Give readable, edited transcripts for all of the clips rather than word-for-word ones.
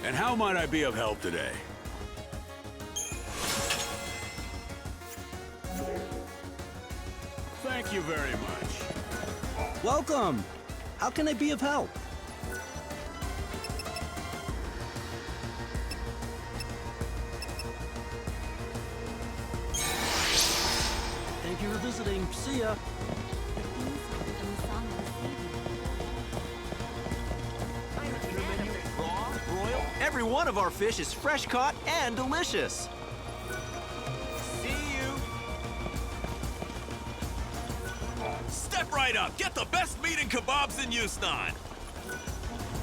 And how might I be of help today? Thank you very much. Welcome! How can I be of help? Thank you for visiting. See ya! Every one of our fish is fresh caught and delicious. See you. Step right up. Get the best meat and kebabs in XIII.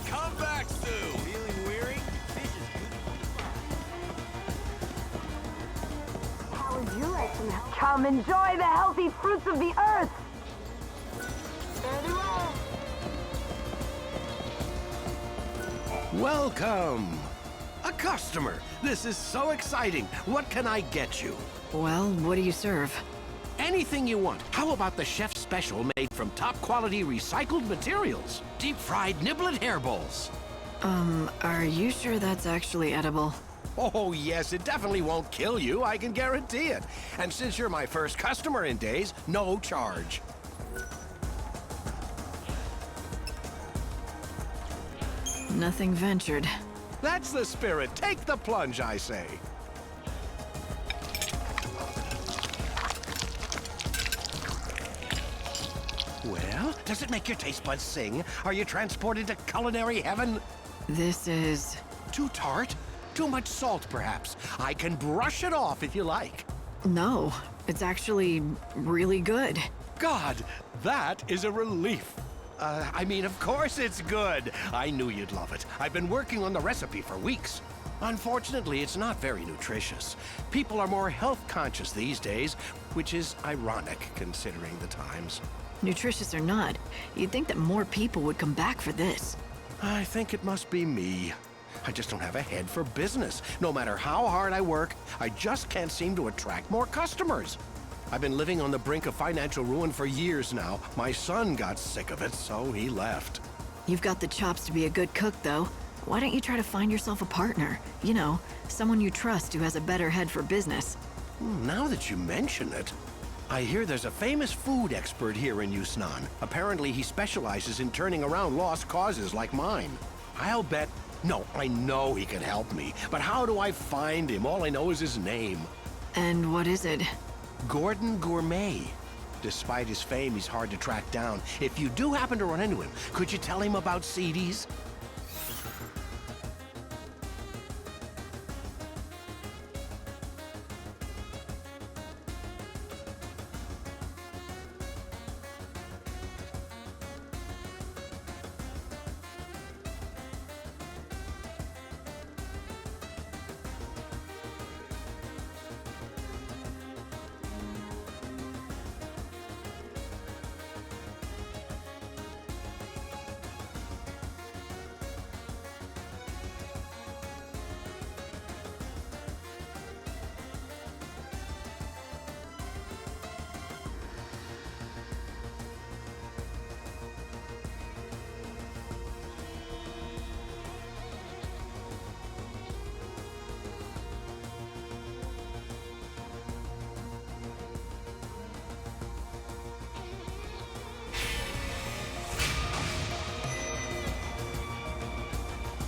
Come back soon. Feeling weary? Fish is good. How would you like some help? Come enjoy the healthy fruits of the earth. Very well. Welcome! A customer! This is so exciting! What can I get you? Well, what do you serve? Anything you want. How about the chef's special made from top-quality recycled materials? Deep-fried niblet hair bowls. Are you sure that's actually edible? Oh, yes, it definitely won't kill you, I can guarantee it. And since you're my first customer in days, no charge. Nothing ventured. That's the spirit. Take the plunge, I say. Well, does it make your taste buds sing? Are you transported to culinary heaven? This is... Too tart? Too much salt, perhaps? I can brush it off if you like. No, it's actually really good. God, that is a relief. I mean, of course it's good. I knew you'd love it. I've been working on the recipe for weeks. Unfortunately, it's not very nutritious. People are more health conscious these days, which is ironic considering the times. Nutritious or not, you'd think that more people would come back for this. I think it must be me. I just don't have a head for business. No matter how hard I work, I just can't seem to attract more customers. I've been living on the brink of financial ruin for years now. My son got sick of it, so he left. You've got the chops to be a good cook, though. Why don't you try to find yourself a partner? You know, someone you trust who has a better head for business. Now that you mention it, I hear there's a famous food expert here in XIII. Apparently he specializes in turning around lost causes like mine. I'll bet... No, I know he can help me, but how do I find him? All I know is his name. And what is it? Gordon Gourmet. Despite his fame, he's hard to track down. If you do happen to run into him, could you tell him about CDs?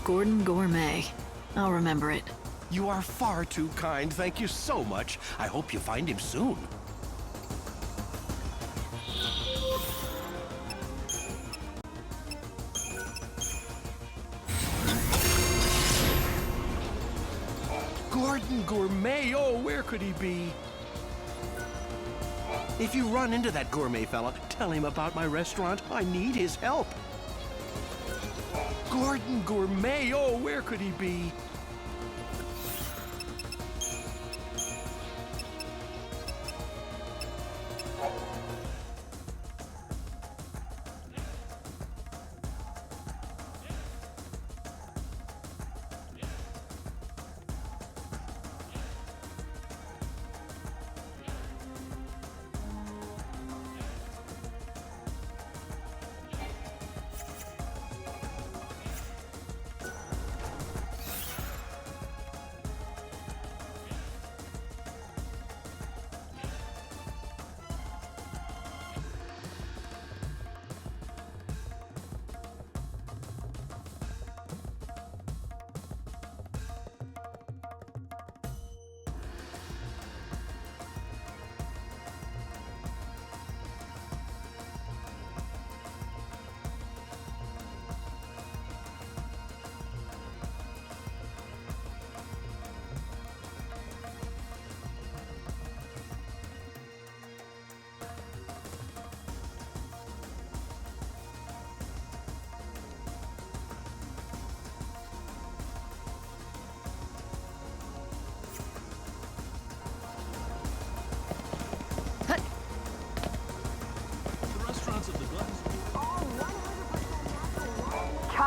Gordon Gourmet. I'll remember it. You are far too kind. Thank you so much. I hope you find him soon. Gordon Gourmet, oh, where could he be? If you run into that gourmet fella, tell him about my restaurant. I need his help. Gordon Gourmet, oh, where could he be?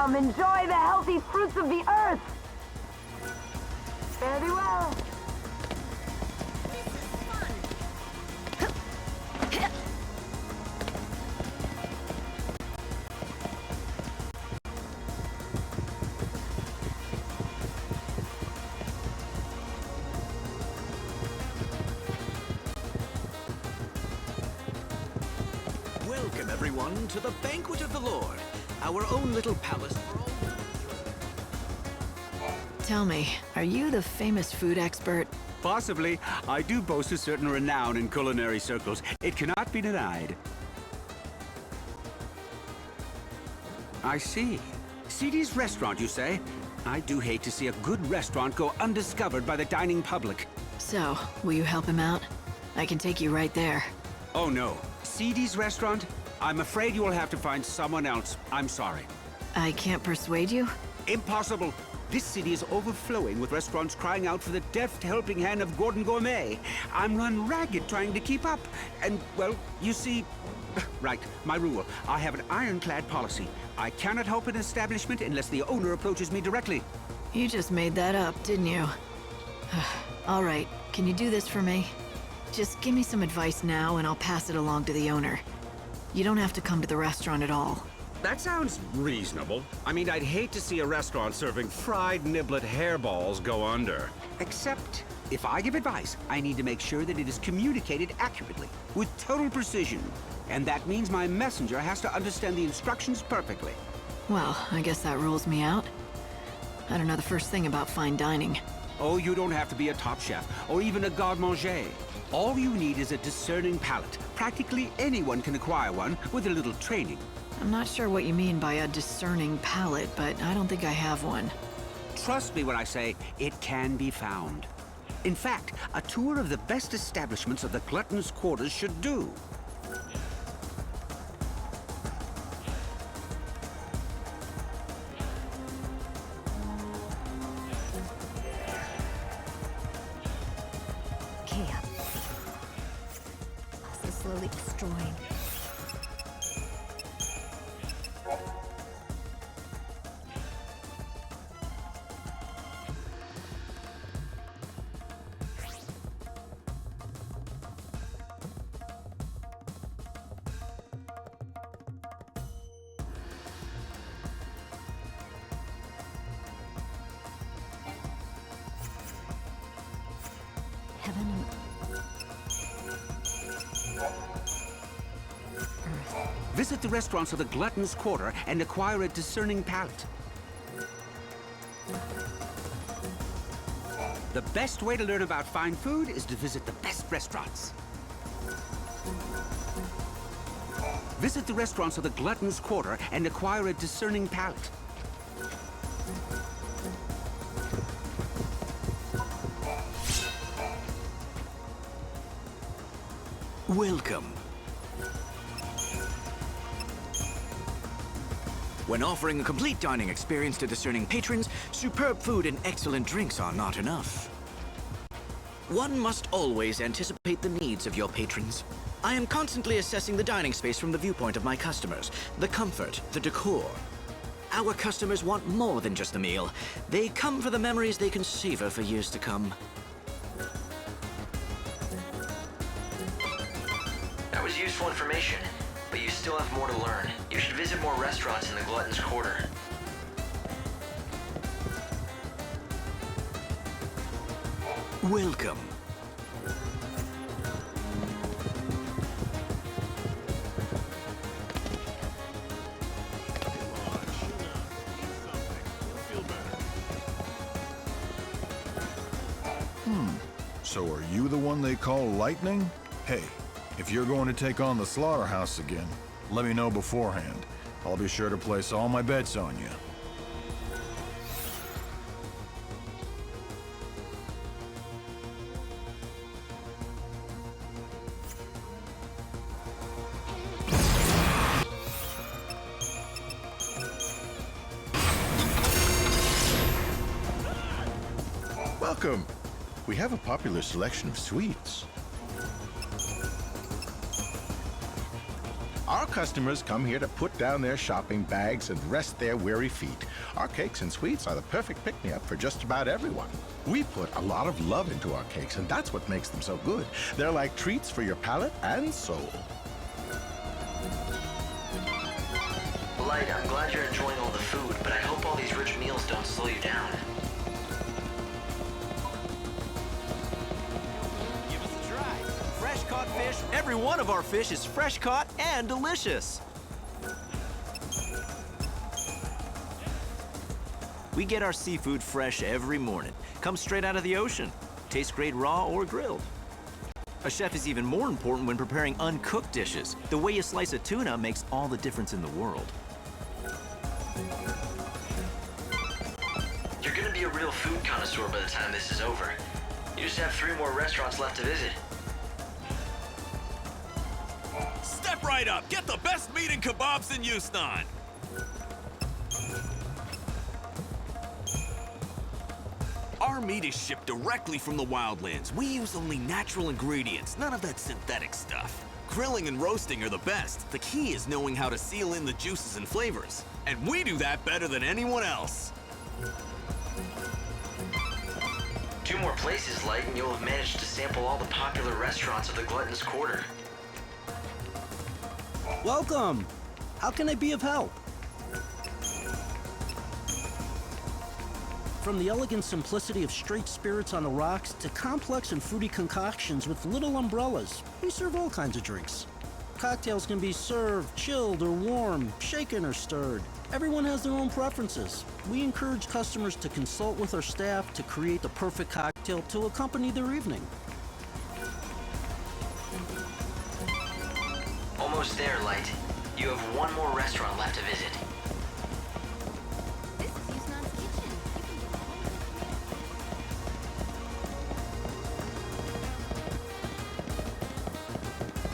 Come enjoy the healthy fruits of the earth. Fare thee well. Welcome, everyone, to the banquet of the Lord. Our own little palace for all. Tell me, are you the famous food expert? Possibly. I do boast a certain renown in culinary circles. It cannot be denied. I see. CD's restaurant, you say? I do hate to see a good restaurant go undiscovered by the dining public. So, will you help him out? I can take you right there. Oh no. CD's restaurant? I'm afraid you will have to find someone else. I'm sorry. I can't persuade you? Impossible. This city is overflowing with restaurants crying out for the deft helping hand of Gordon Gourmet. I'm run ragged trying to keep up. And, well, you see... Right, my rule. I have an ironclad policy. I cannot help an establishment unless the owner approaches me directly. You just made that up, didn't you? All right, can you do this for me? Just give me some advice now and I'll pass it along to the owner. You don't have to come to the restaurant at all. That sounds reasonable. I mean, I'd hate to see a restaurant serving fried niblet hairballs go under. Except, if I give advice, I need to make sure that it is communicated accurately, with total precision. And that means my messenger has to understand the instructions perfectly. Well, I guess that rules me out. I don't know the first thing about fine dining. Oh, you don't have to be a top chef, or even a garde-manger. All you need is a discerning palate. Practically anyone can acquire one with a little training. I'm not sure what you mean by a discerning palate, but I don't think I have one. Trust me when I say it can be found. In fact, a tour of the best establishments of the Glutton's Quarters should do. Chaos. Also slowly destroying. Heaven and earth. Visit the restaurants of the Glutton's Quarter and acquire a discerning palate. The best way to learn about fine food is to visit the best restaurants. Visit the restaurants of the Glutton's Quarter and acquire a discerning palate. Welcome. When offering a complete dining experience to discerning patrons, superb food and excellent drinks are not enough. One must always anticipate the needs of your patrons. I am constantly assessing the dining space from the viewpoint of my customers, the comfort, the decor. Our customers want more than just a meal. They come for the memories they can savor for years to come. That was useful information, but you still have more to learn. You should visit more restaurants in the Glutton's Quarter. Welcome. So are you the one they call Lightning? Hey, if you're going to take on the slaughterhouse again, let me know beforehand. I'll be sure to place all my bets on you. Welcome. We have a popular selection of sweets. Our customers come here to put down their shopping bags and rest their weary feet. Our cakes and sweets are the perfect pick-me-up for just about everyone. We put a lot of love into our cakes, and that's what makes them so good. They're like treats for your palate and soul. Light, I'm glad you're enjoying all the food, but I hope all these rich meals don't slow you down. Give us a try. Fresh caught fish. Every one of our fish is fresh caught and delicious. We get our seafood fresh every morning. Comes straight out of the ocean. Tastes great raw or grilled. A chef is even more important when preparing uncooked dishes. The way you slice a tuna makes all the difference in the world. You're gonna be a real food connoisseur by the time this is over. You just have 3 more restaurants left to visit. Step right up. Get the best meat and kebabs in Yusnan. Our meat is shipped directly from the wildlands. We use only natural ingredients, none of that synthetic stuff. Grilling and roasting are the best. The key is knowing how to seal in the juices and flavors. And we do that better than anyone else. 2 more places, Light, and you'll have managed to sample all the popular restaurants of the Glutton's Quarter. Welcome! How can I be of help? From the elegant simplicity of straight spirits on the rocks to complex and fruity concoctions with little umbrellas, we serve all kinds of drinks. Cocktails can be served, chilled or warm, shaken or stirred. Everyone has their own preferences. We encourage customers to consult with our staff to create the perfect cocktail to accompany their evening. Almost there, Light. You have 1 more restaurant left to visit. This is Yusnan's kitchen.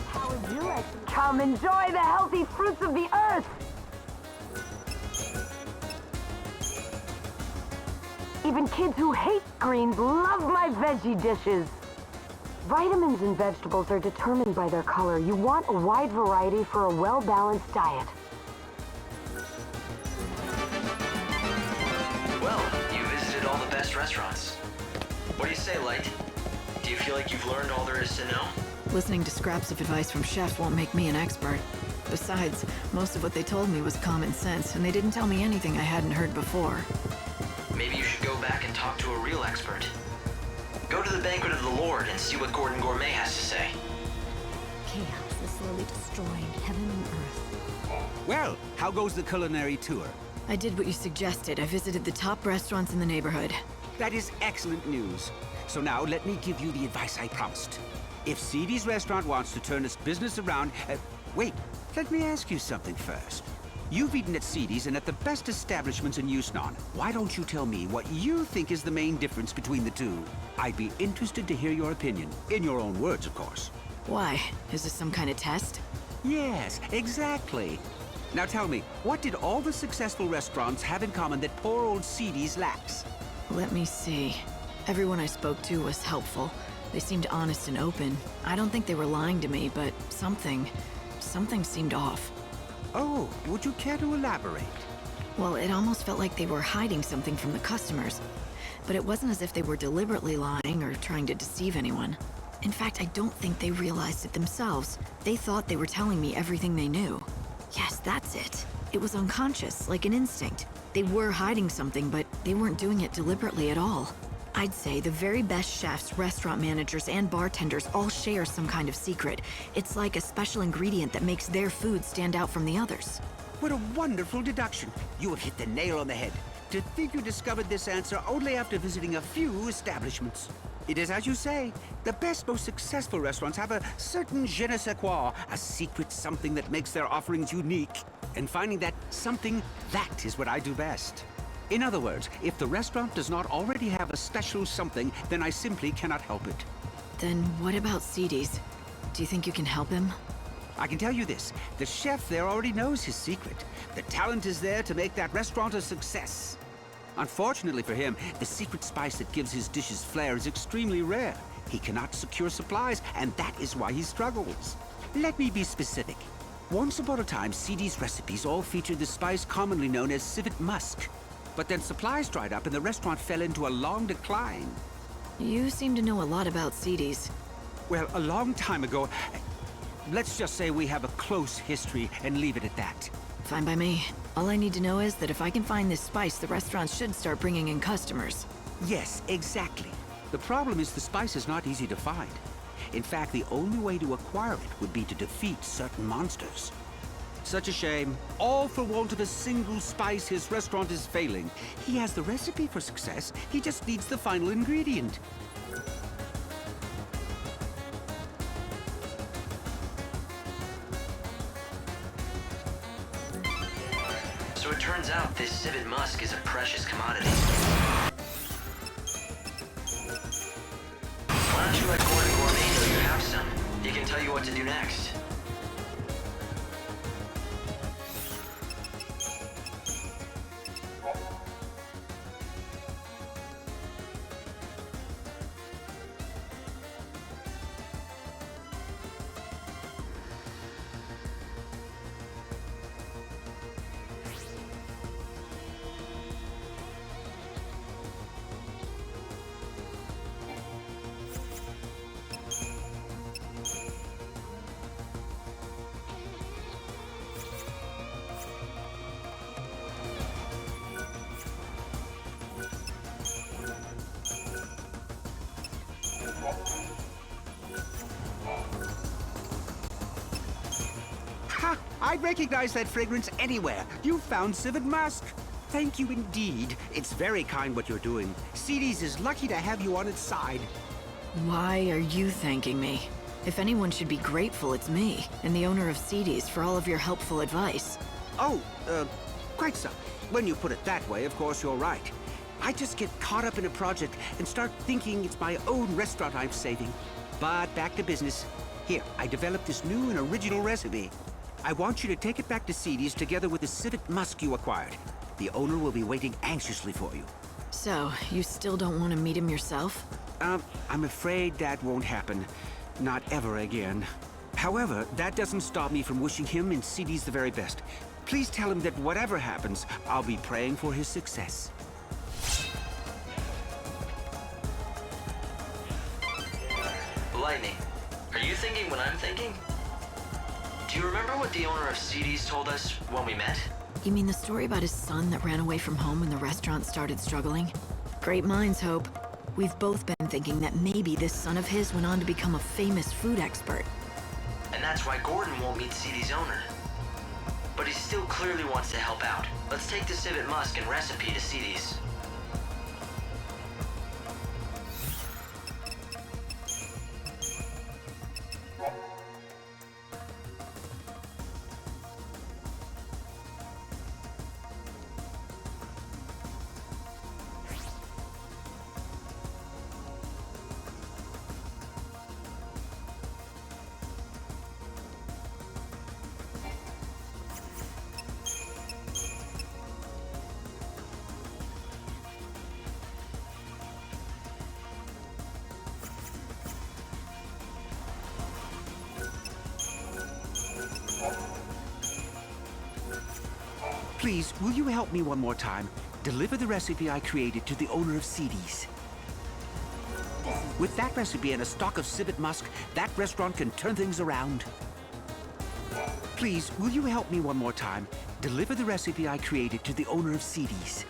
How would you like to come enjoy the healthy fruits of the earth? Even kids who hate greens love my veggie dishes. Vitamins in vegetables are determined by their color. You want a wide variety for a well-balanced diet. Well, you visited all the best restaurants. What do you say, Light? Do you feel like you've learned all there is to know? Listening to scraps of advice from chefs won't make me an expert. Besides, most of what they told me was common sense, and they didn't tell me anything I hadn't heard before. Maybe you should go back and talk to a real expert. Go to the Banquet of the Lord and see what Gordon Gourmet has to say. Chaos is slowly destroying heaven and earth. Well, how goes the culinary tour? I did what you suggested. I visited the top restaurants in the neighborhood. That is excellent news. So now let me give you the advice I promised. If CD's restaurant wants to turn its business around... wait, let me ask you something first. You've eaten at CD's and at the best establishments in Yusnan. Why don't you tell me what you think is the main difference between the two? I'd be interested to hear your opinion. In your own words, of course. Why? Is this some kind of test? Yes, exactly. Now tell me, what did all the successful restaurants have in common that poor old CD's lacks? Let me see. Everyone I spoke to was helpful. They seemed honest and open. I don't think they were lying to me, but something seemed off. Oh, would you care to elaborate? Well, it almost felt like they were hiding something from the customers. But it wasn't as if they were deliberately lying or trying to deceive anyone. In fact, I don't think they realized it themselves. They thought they were telling me everything they knew. Yes, that's it. It was unconscious, like an instinct. They were hiding something, but they weren't doing it deliberately at all. I'd say the very best chefs, restaurant managers, and bartenders all share some kind of secret. It's like a special ingredient that makes their food stand out from the others. What a wonderful deduction. You have hit the nail on the head. To think you discovered this answer only after visiting a few establishments. It is as you say, the best, most successful restaurants have a certain je ne sais quoi, a secret something that makes their offerings unique. And finding that something, that is what I do best. In other words, if the restaurant does not already have a special something, then I simply cannot help it. Then what about CD's? Do you think you can help him? I can tell you this, the chef there already knows his secret. The talent is there to make that restaurant a success. Unfortunately for him, the secret spice that gives his dishes flair is extremely rare. He cannot secure supplies, and that is why he struggles. Let me be specific. Once upon a time, CD's recipes all featured the spice commonly known as civet musk. But then supplies dried up and the restaurant fell into a long decline. You seem to know a lot about CDs. Well, a long time ago, let's just say we have a close history and leave it at that. Fine by me. All I need to know is that if I can find this spice, the restaurant should start bringing in customers. Yes, exactly. The problem is the spice is not easy to find. In fact, the only way to acquire it would be to defeat certain monsters. Such a shame. All for want of a single spice, his restaurant is failing. He has the recipe for success. He just needs the final ingredient. So it turns out this civet musk is a precious commodity. Why don't you let Gordon Gourmet know you have some? He can tell you what to do next. Ha! I'd recognize that fragrance anywhere. You found civet musk. Thank you indeed. It's very kind what you're doing. CD's is lucky to have you on its side. Why are you thanking me? If anyone should be grateful, it's me, and the owner of CDs, for all of your helpful advice. Oh, quite so. When you put it that way, of course you're right. I just get caught up in a project and start thinking it's my own restaurant I'm saving. But back to business. Here, I developed this new and original recipe. I want you to take it back to CD's together with the civet musk you acquired. The owner will be waiting anxiously for you. So, you still don't want to meet him yourself? I'm afraid that won't happen. Not ever again. However, that doesn't stop me from wishing him and CD's the very best. Please tell him that whatever happens, I'll be praying for his success. Lightning, are you thinking what I'm thinking? Do you remember what the owner of CD's told us when we met? You mean the story about his son that ran away from home when the restaurant started struggling? Great minds hope. We've both been thinking that maybe this son of his went on to become a famous food expert. And that's why Gordon won't meet CD's owner. But he still clearly wants to help out. Let's take the civet musk and recipe to CD's. Please, will you help me one more time? Deliver the recipe I created to the owner of CD's. With that recipe and a stock of civet musk, that restaurant can turn things around. Please, will you help me one more time? Deliver the recipe I created to the owner of CD's.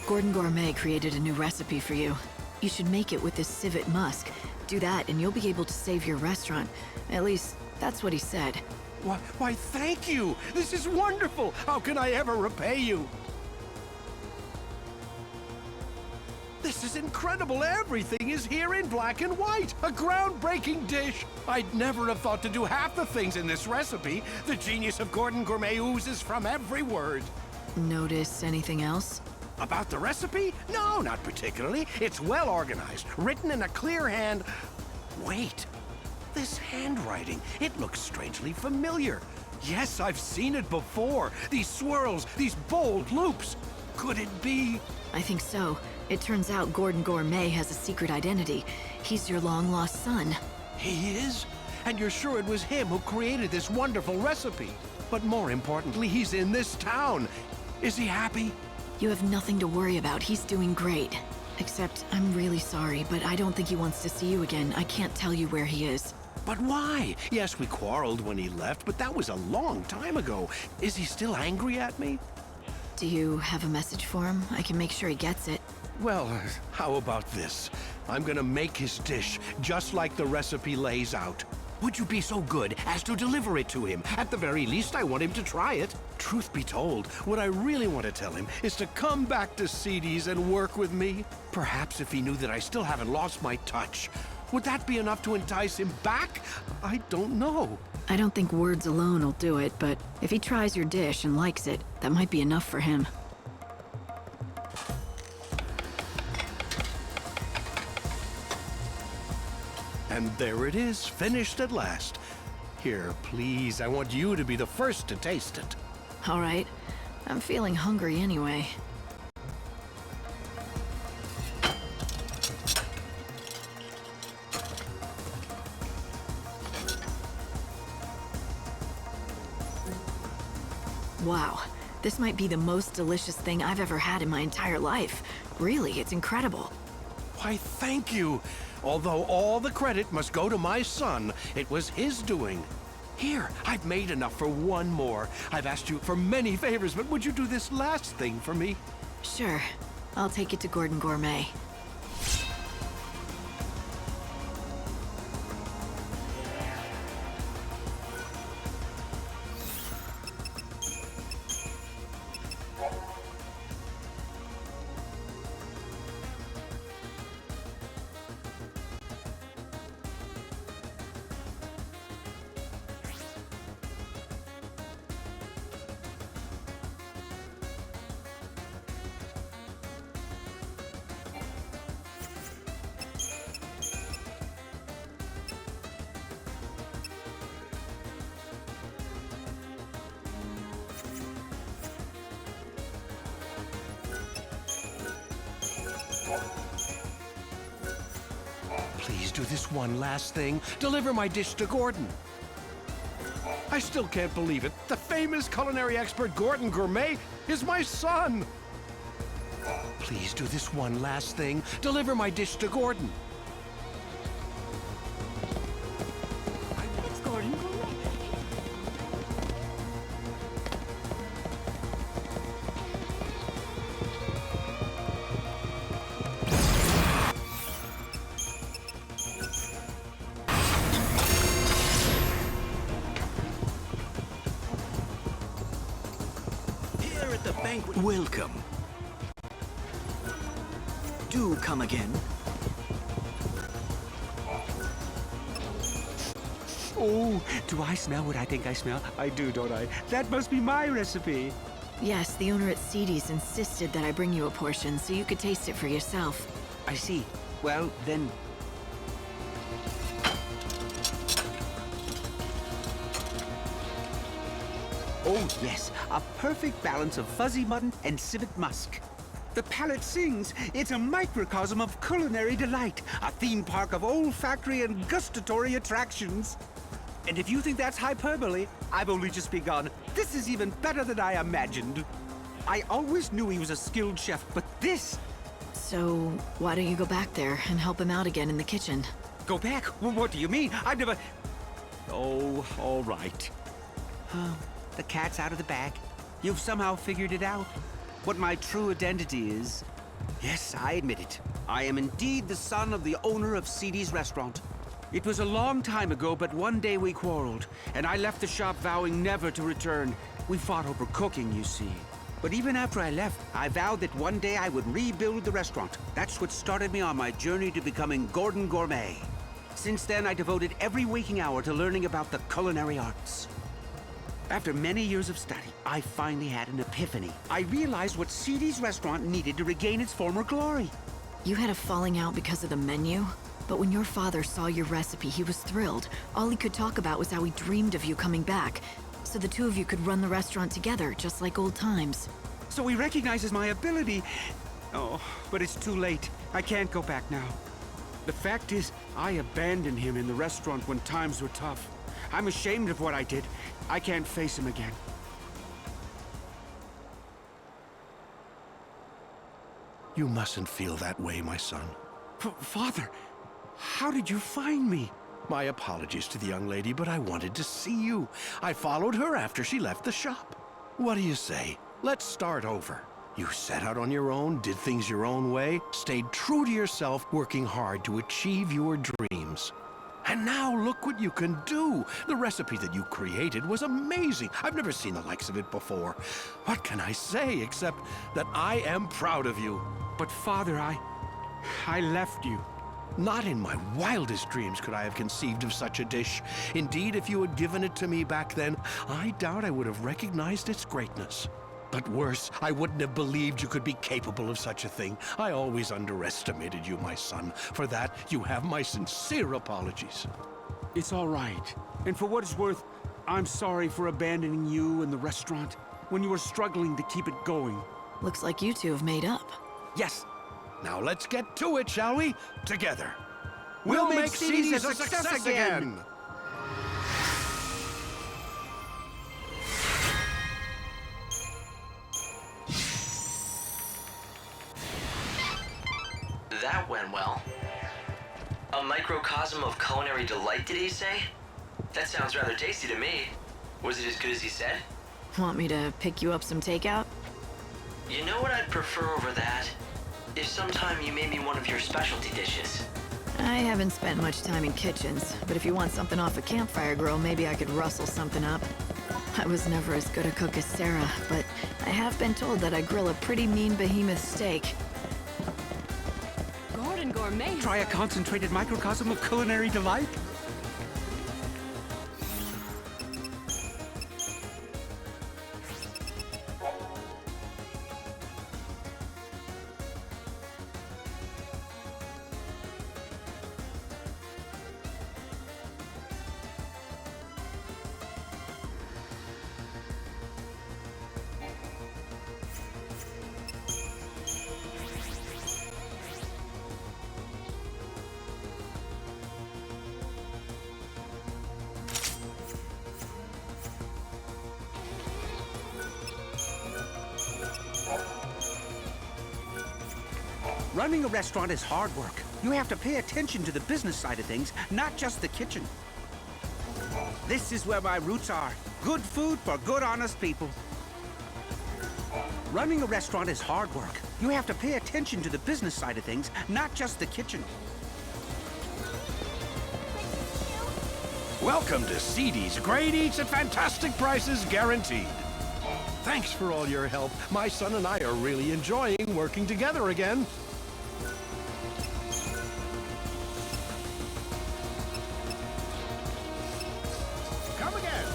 Gordon Gourmet created a new recipe for you. You should make it with this civet musk. Do that and you'll be able to save your restaurant. At least, that's what he said. Why, thank you! This is wonderful! How can I ever repay you? This is incredible! Everything is here in black and white! A groundbreaking dish! I'd never have thought to do half the things in this recipe. The genius of Gordon Gourmet oozes from every word. Notice anything else? About the recipe? No, not particularly. It's well organized, written in a clear hand. Wait, this handwriting, it looks strangely familiar. Yes, I've seen it before. These swirls, these bold loops. Could it be? I think so. It turns out Gordon Gourmet has a secret identity. He's your long-lost son. He is? And you're sure it was him who created this wonderful recipe? But more importantly, he's in this town. Is he happy? You have nothing to worry about. He's doing great. Except, I'm really sorry, but I don't think he wants to see you again. I can't tell you where he is. But why? Yes, we quarreled when he left, but that was a long time ago. Is he still angry at me? Do you have a message for him? I can make sure he gets it. Well, how about this? I'm gonna make his dish, just like the recipe lays out. Would you be so good as to deliver it to him? At the very least, I want him to try it. Truth be told, what I really want to tell him is to come back to CD's and work with me. Perhaps if he knew that I still haven't lost my touch. Would that be enough to entice him back? I don't know. I don't think words alone will do it, but if he tries your dish and likes it, that might be enough for him. And there it is, finished at last. Here, please, I want you to be the first to taste it. All right. I'm feeling hungry anyway. Wow, this might be the most delicious thing I've ever had in my entire life. Really, it's incredible. Why, thank you. Although all the credit must go to my son, it was his doing. Here, I've made enough for one more. I've asked you for many favors, but would you do this last thing for me? Sure. I'll take it to Gordon Gourmet. Please do this one last thing. Deliver my dish to Gordon. I still can't believe it. The famous culinary expert Gordon Gourmet is my son. Please do this one last thing. Deliver my dish to Gordon. It's Gordon Gourmet. Welcome. Do come again. Oh, do I smell what I think I smell? I do, don't I? That must be my recipe. Yes, the owner at CD's insisted that I bring you a portion so you could taste it for yourself. I see. Well, then... Oh, yes. A perfect balance of fuzzy mutton and civet musk. The palate sings. It's a microcosm of culinary delight. A theme park of olfactory and gustatory attractions. And if you think that's hyperbole, I've only just begun. This is even better than I imagined. I always knew he was a skilled chef, but this... So, why don't you go back there and help him out again in the kitchen? Go back? Well, what do you mean? I've never... Oh, all right. The cat's out of the bag. You've somehow figured it out. What my true identity is. Yes, I admit it. I am indeed the son of the owner of CD's restaurant. It was a long time ago, but one day we quarreled, and I left the shop vowing never to return. We fought over cooking, you see. But even after I left, I vowed that one day I would rebuild the restaurant. That's what started me on my journey to becoming Gordon Gourmet. Since then, I devoted every waking hour to learning about the culinary arts. After many years of study, I finally had an epiphany. I realized what Seedy's restaurant needed to regain its former glory. You had a falling out because of the menu? But when your father saw your recipe, he was thrilled. All he could talk about was how he dreamed of you coming back. So the two of you could run the restaurant together, just like old times. So he recognizes my ability. Oh, but it's too late. I can't go back now. The fact is, I abandoned him in the restaurant when times were tough. I'm ashamed of what I did. I can't face him again. You mustn't feel that way, my son. Father, how did you find me? My apologies to the young lady, but I wanted to see you. I followed her after she left the shop. What do you say? Let's start over. You set out on your own, did things your own way, stayed true to yourself, working hard to achieve your dreams. And now look what you can do. The recipe that you created was amazing. I've never seen the likes of it before. What can I say except that I am proud of you? But Father, I left you. Not in my wildest dreams could I have conceived of such a dish. Indeed, if you had given it to me back then, I doubt I would have recognized its greatness. But worse, I wouldn't have believed you could be capable of such a thing. I always underestimated you, my son. For that, you have my sincere apologies. It's all right. And for what it's worth, I'm sorry for abandoning you and the restaurant when you were struggling to keep it going. Looks like you two have made up. Yes. Now let's get to it, shall we? Together. We'll make Seedy's a success again! That went well. A microcosm of culinary delight, did he say? That sounds rather tasty to me. Was it as good as he said? Want me to pick you up some takeout? You know what I'd prefer over that? If sometime you made me one of your specialty dishes. I haven't spent much time in kitchens, but if you want something off a campfire grill, maybe I could rustle something up. I was never as good a cook as Sarah, but I have been told that I grill a pretty mean behemoth steak. Gordon Gourmet. Try a concentrated microcosm of culinary delight? Running a restaurant is hard work. You have to pay attention to the business side of things, not just the kitchen. This is where my roots are. Good food for good, honest people. Running a restaurant is hard work. You have to pay attention to the business side of things, not just the kitchen. Welcome to Seedy's Great Eats at Fantastic Prices Guaranteed. Thanks for all your help. My son and I are really enjoying working together again. Come again.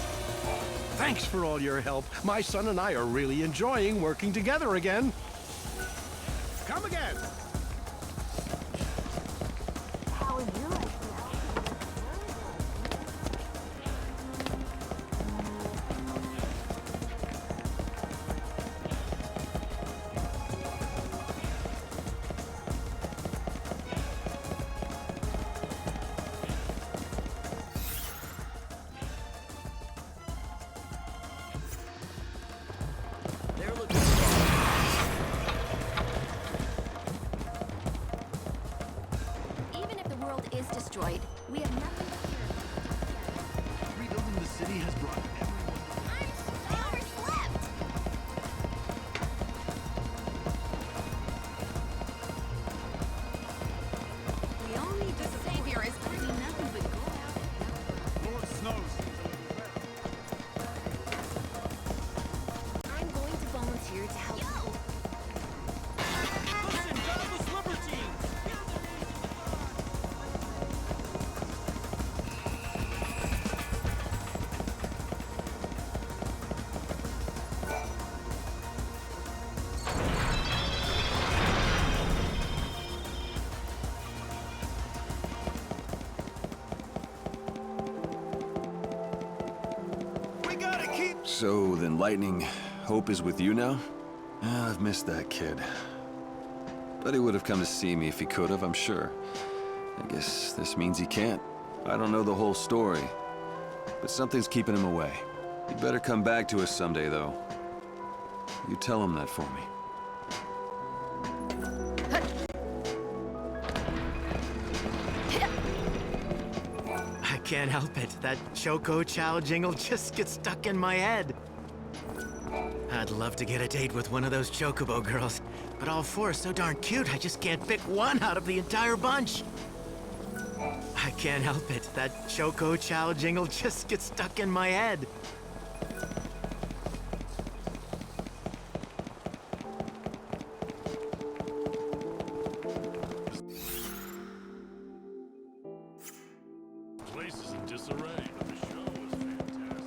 Thanks for all your help. My son and I are really enjoying working together again. Come again. How would you like to? Even if the world is destroyed, we have nothing to fear. Rebuilding the city has brought everyone. They overslept! We all need the savior is bringing nothing but go out. Lord Snows. I'm going to volunteer to help. Listen, Jonathan's libertines! So then Lightning, Hope is with you now? I've missed that kid. But he would have come to see me if he could have, I'm sure. I guess this means he can't. I don't know the whole story, but something's keeping him away. He'd better come back to us someday, though. You tell him that for me. I can't help it. That Choco Chow jingle just gets stuck in my head. I'd love to get a date with one of those Chocobo girls, but all four are so darn cute, I just can't pick one out of the entire bunch. I can't help it. That Choco Chow jingle just gets stuck in my head. Place is in disarray, but the show is fantastic.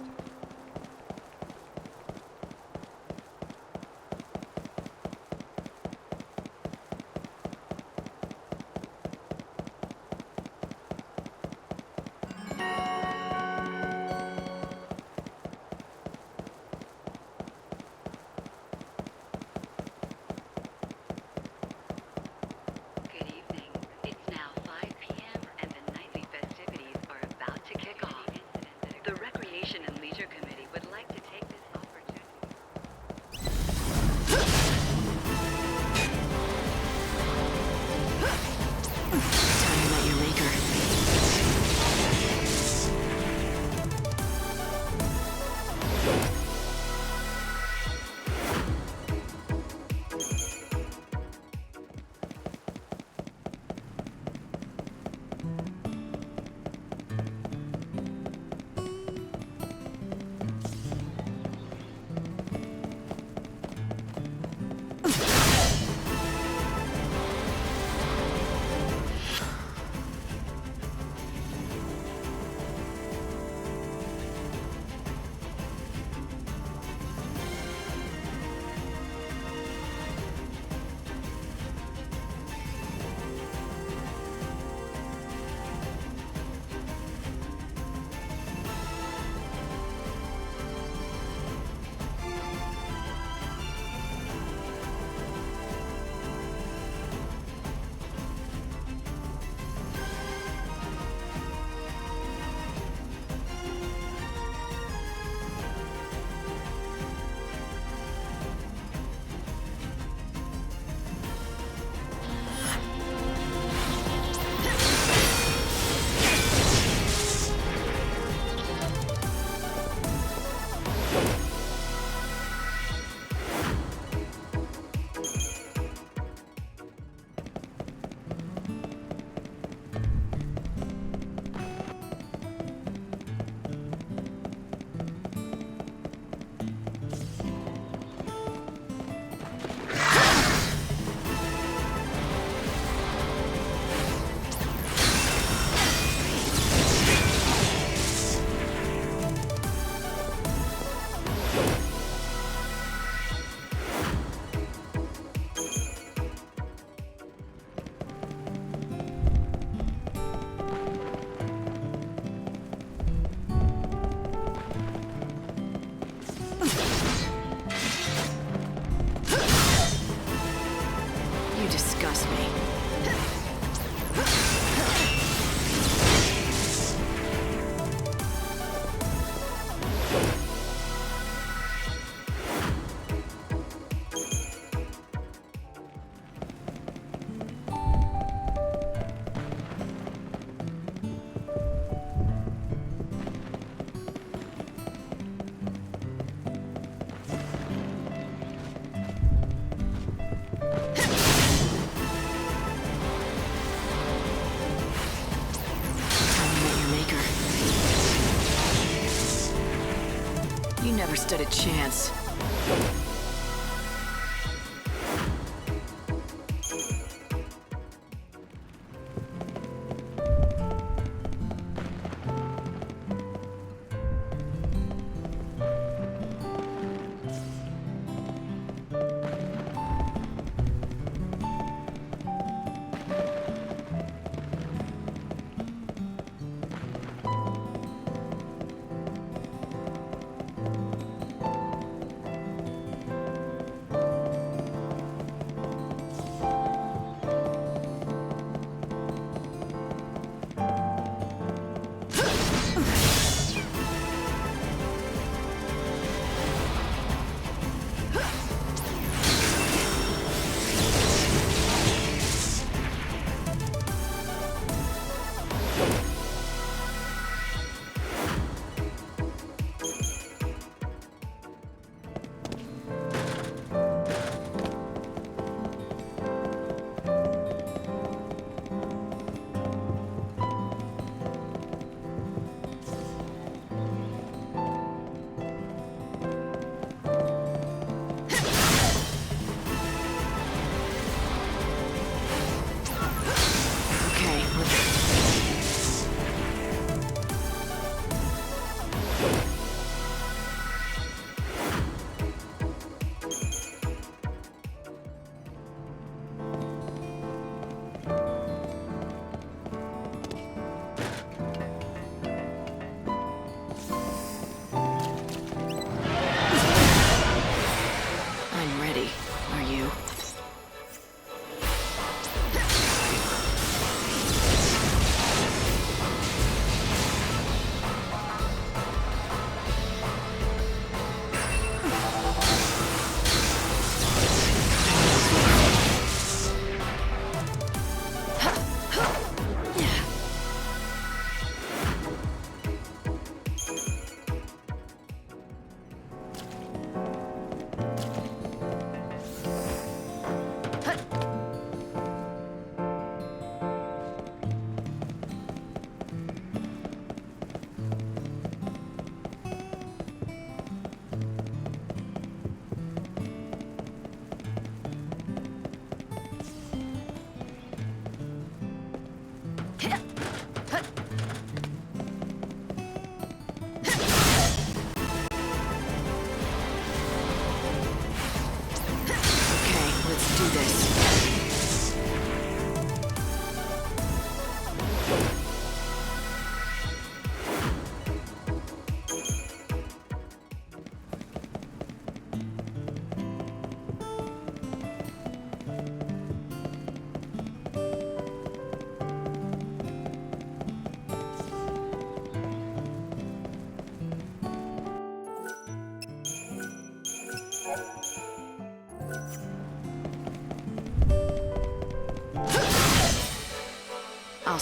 Good evening. It's now 5 p.m. and the nightly festivities are about to kick off. The Recreation and Leisure Committee would like to take this opportunity. Time to let your maker. You disgust me. You never stood a chance.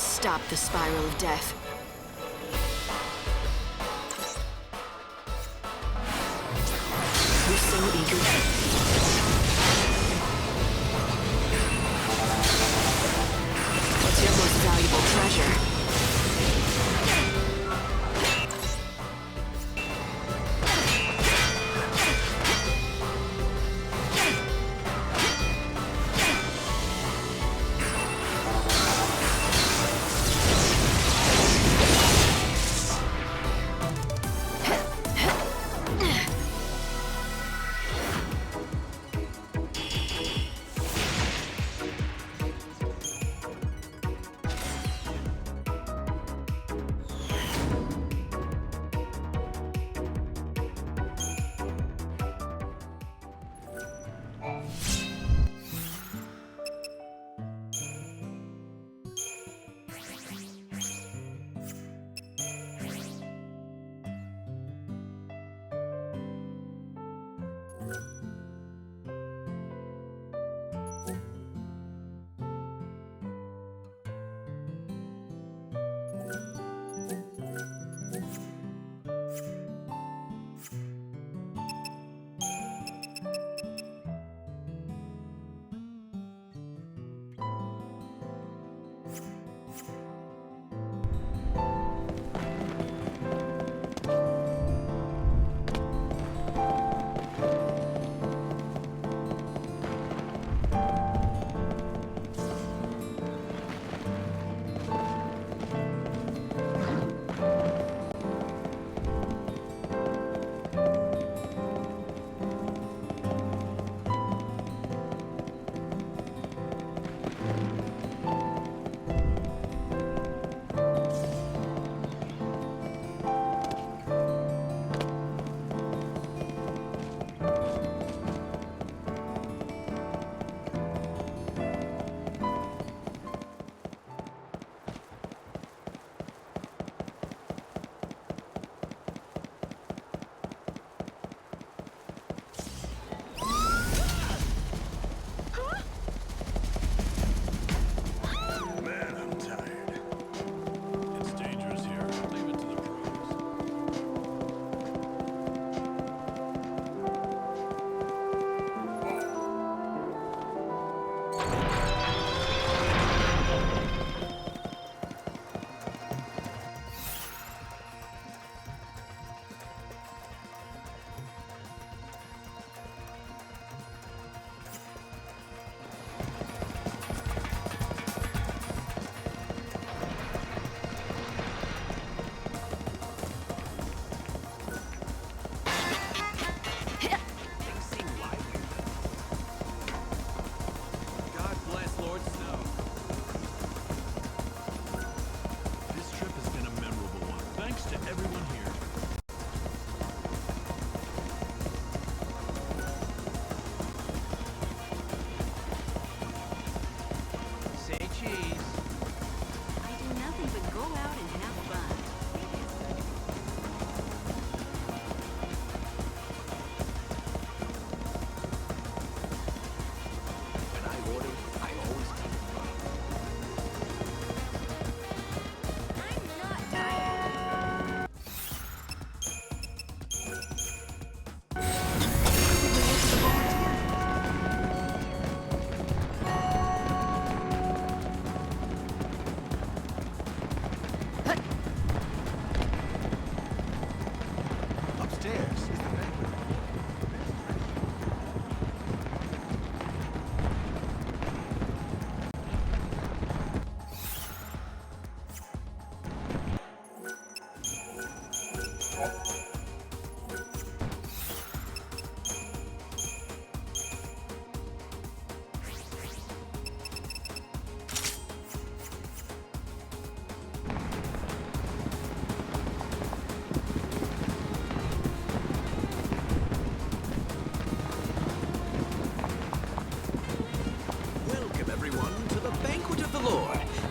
stop the spiral of death. You're so eager. What's your most valuable treasure?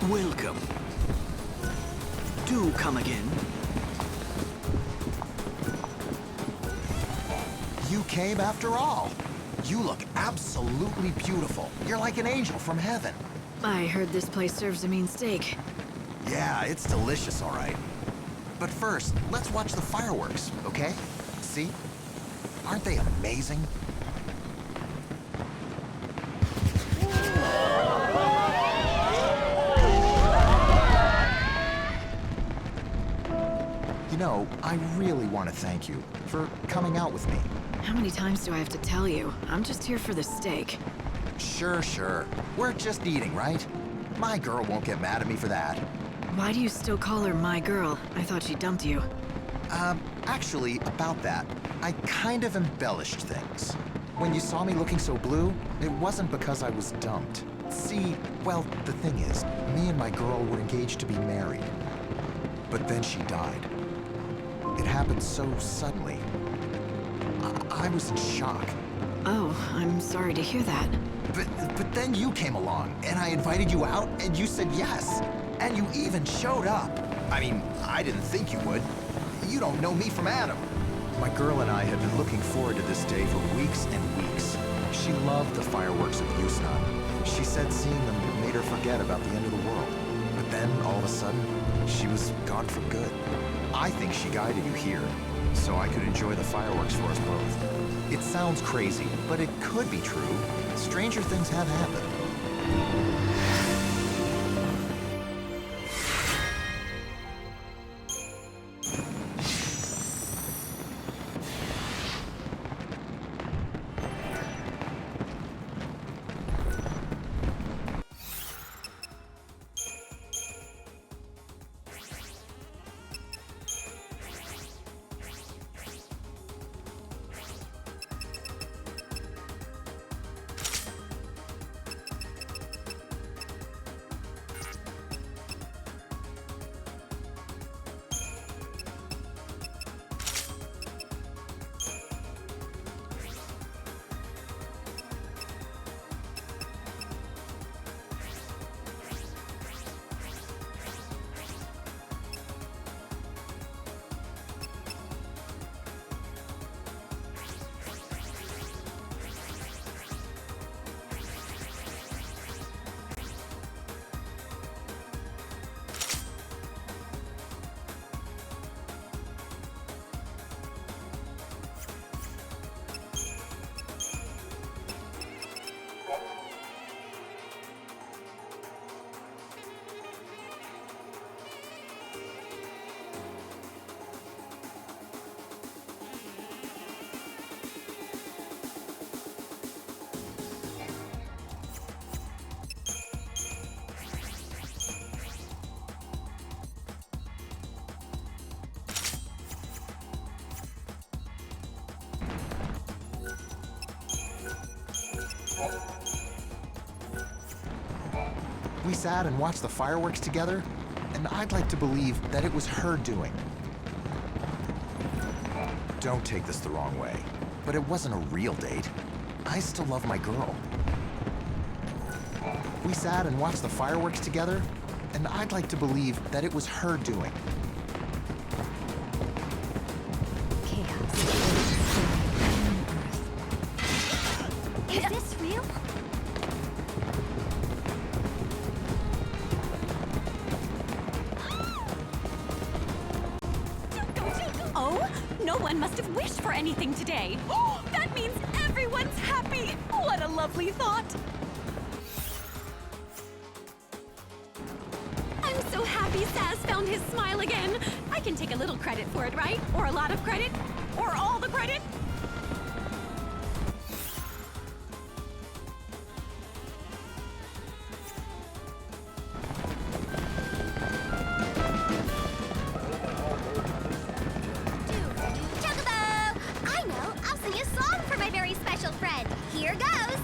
Welcome. Do come again. You came after all. You look absolutely beautiful. You're like an angel from heaven. I heard this place serves a mean steak. Yeah, it's delicious, all right. But first, let's watch the fireworks, okay? See? Aren't they amazing? You know, I really want to thank you for coming out with me. How many times do I have to tell you? I'm just here for the steak. Sure. We're just eating, right? My girl won't get mad at me for that. Why do you still call her my girl? I thought she dumped you. Actually, about that, I kind of embellished things. When you saw me looking so blue, it wasn't because I was dumped. See, well, the thing is, me and my girl were engaged to be married. But then she died. It happened so suddenly. I was in shock. Oh, I'm sorry to hear that. But then you came along, and I invited you out, and you said yes. And you even showed up. I mean, I didn't think you would. You don't know me from Adam. My girl and I had been looking forward to this day for weeks and weeks. She loved the fireworks of Yusnan. She said seeing them made her forget about the end of the world. But then, all of a sudden, she was gone for good. I think she guided you here, so I could enjoy the fireworks for us both. It sounds crazy, but it could be true. Stranger things have happened. We sat and watched the fireworks together, and I'd like to believe that it was her doing. Don't take this the wrong way, but it wasn't a real date. I still love my girl. We sat and watched the fireworks together, and I'd like to believe that it was her doing. Is this real? Oh, no one must have wished for anything today. That means everyone's happy. What a lovely thought. I'm so happy Saz found his smile again. I can take a little credit for it, right? Or a lot of credit? Or all the credit? Here goes!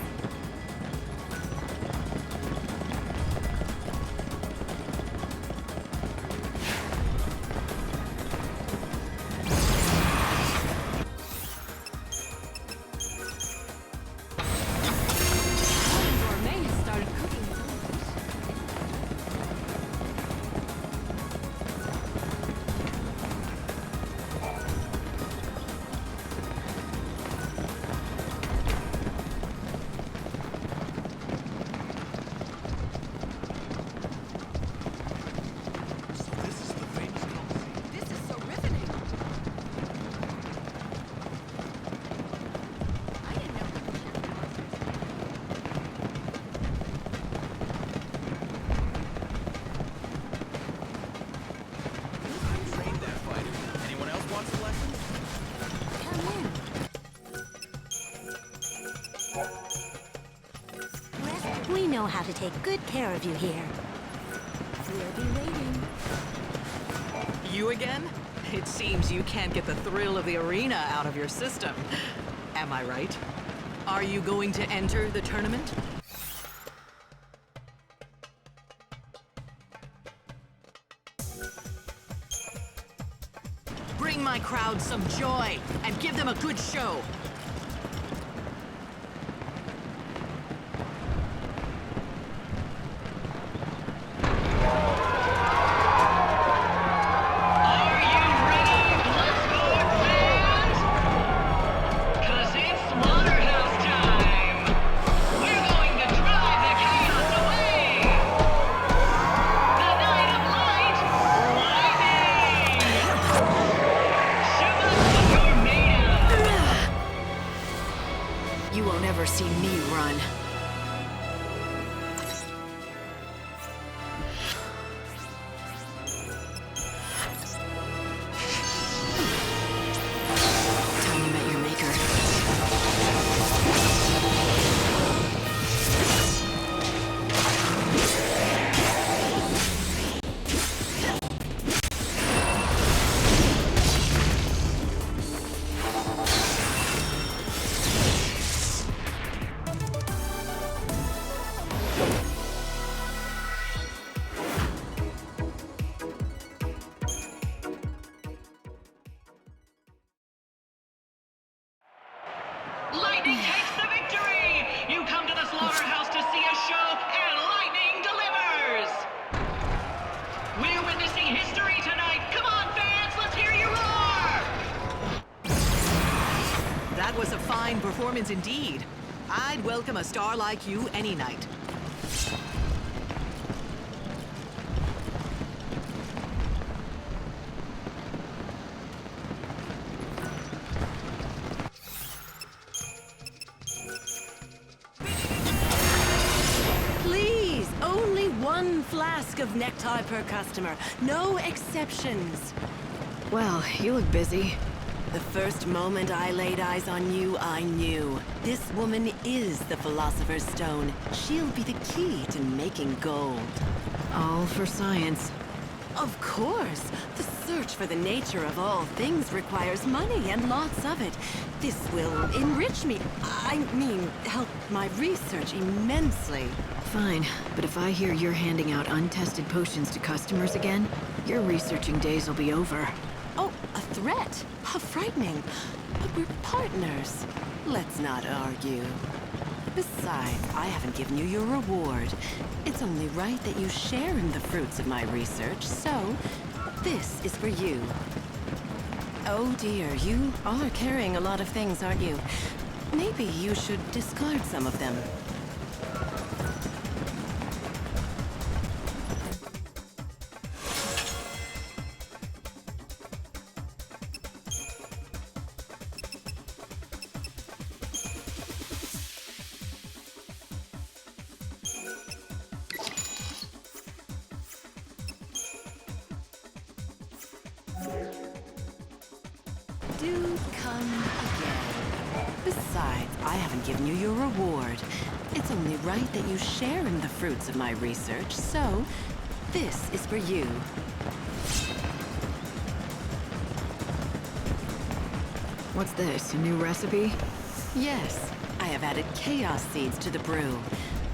know how to take good care of you here. We'll be waiting. You again? It seems you can't get the thrill of the arena out of your system. Am I right? Are you going to enter the tournament? Bring my crowd some joy and give them a good show. You won't ever see me run. Time you met your maker. Lightning takes the victory! You come to the slaughterhouse to see a show, and lightning delivers! We're witnessing history tonight! Come on, fans, let's hear you roar! That was a fine performance indeed. I'd welcome a star like you any night. Please, only one flask of nectar per customer. No exceptions. Well, you look busy. The first moment I laid eyes on you, I knew. This woman is the Philosopher's Stone. She'll be the key to making gold. All for science. Of course. The search for the nature of all things requires money, and lots of it. This will enrich me. I mean, help my research immensely. Fine, but if I hear you're handing out untested potions to customers again, your researching days will be over. Oh, a threat? How frightening. But we're partners. Let's not argue. Besides, I haven't given you your reward. It's only right that you share in the fruits of my research, so this is for you. Oh dear, you are carrying a lot of things, aren't you? Maybe you should discard some of them. Do come again. Besides, I haven't given you your reward. It's only right that you share in the fruits of my research, so this is for you. What's this, a new recipe? Yes, I have added chaos seeds to the brew.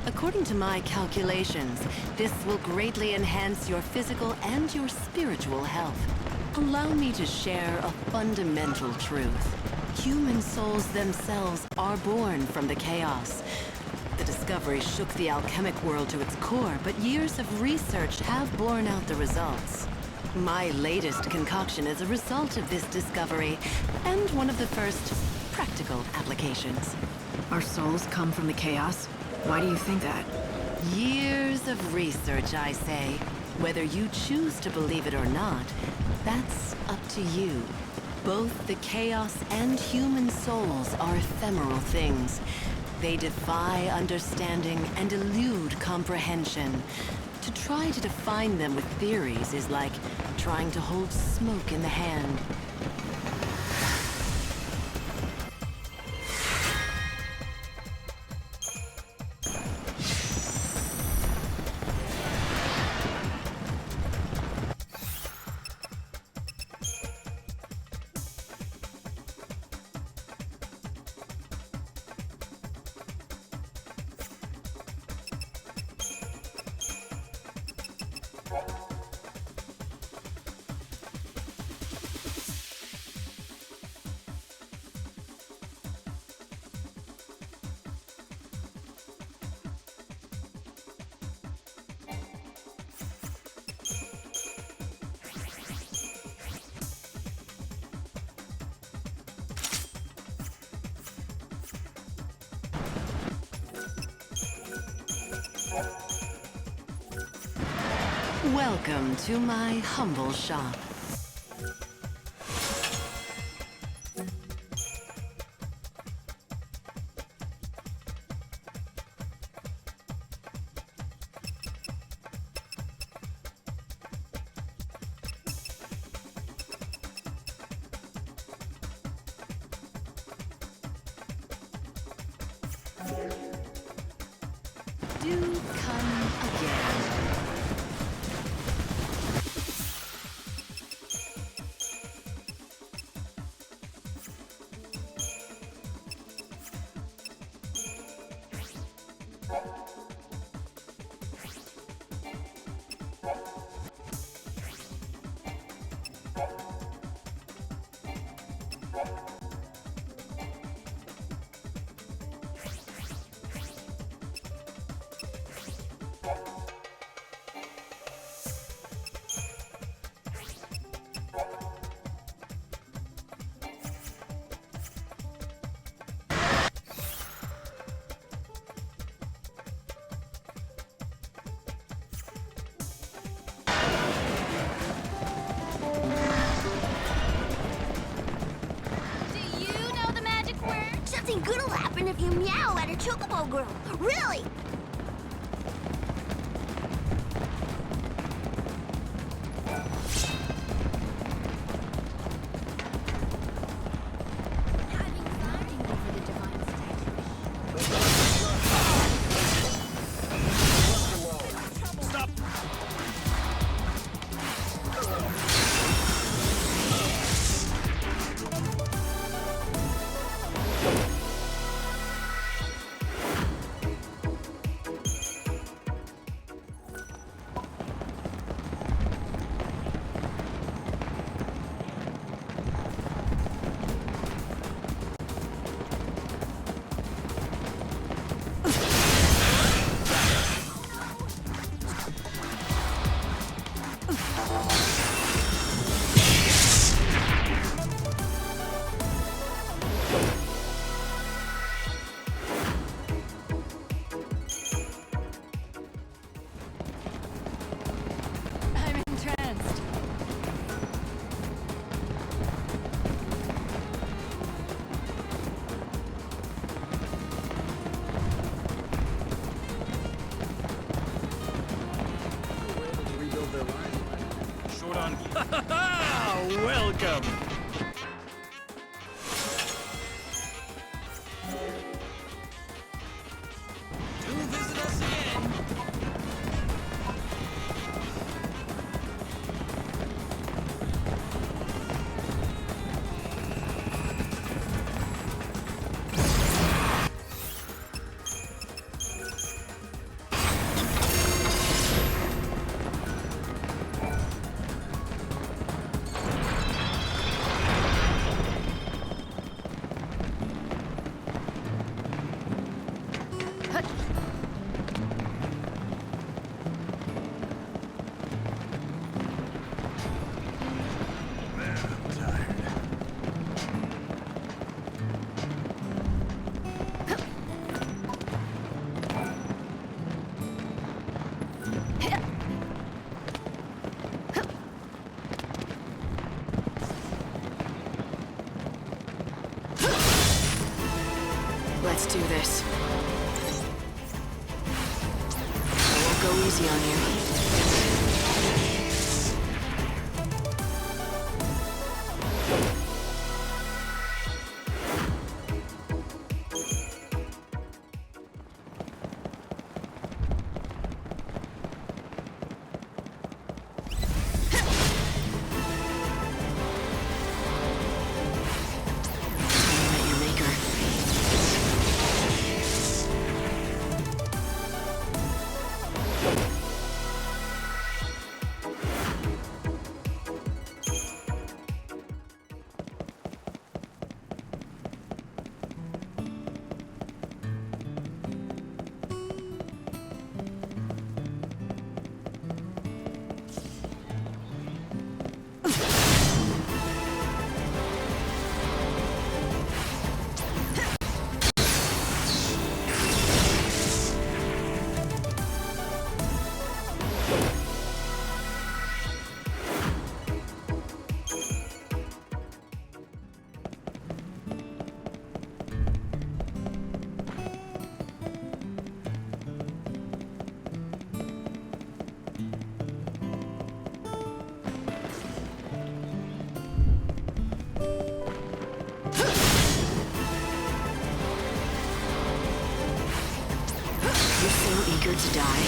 According to my calculations, this will greatly enhance your physical and your spiritual health. Allow me to share a fundamental truth. Human souls themselves are born from the chaos. The discovery shook the alchemic world to its core, but years of research have borne out the results. My latest concoction is a result of this discovery, and one of the first practical applications. Our souls come from the chaos? Why do you think that? Years of research, I say. Whether you choose to believe it or not, that's up to you. Both the chaos and human souls are ephemeral things. They defy understanding and elude comprehension. To try to define them with theories is like trying to hold smoke in the hand. Welcome to my humble shop. Do come again. Something good'll happen if you meow at a chocobo girl. Really? Welcome! Do visit us again! Let's do this. I won't go easy on you. to die.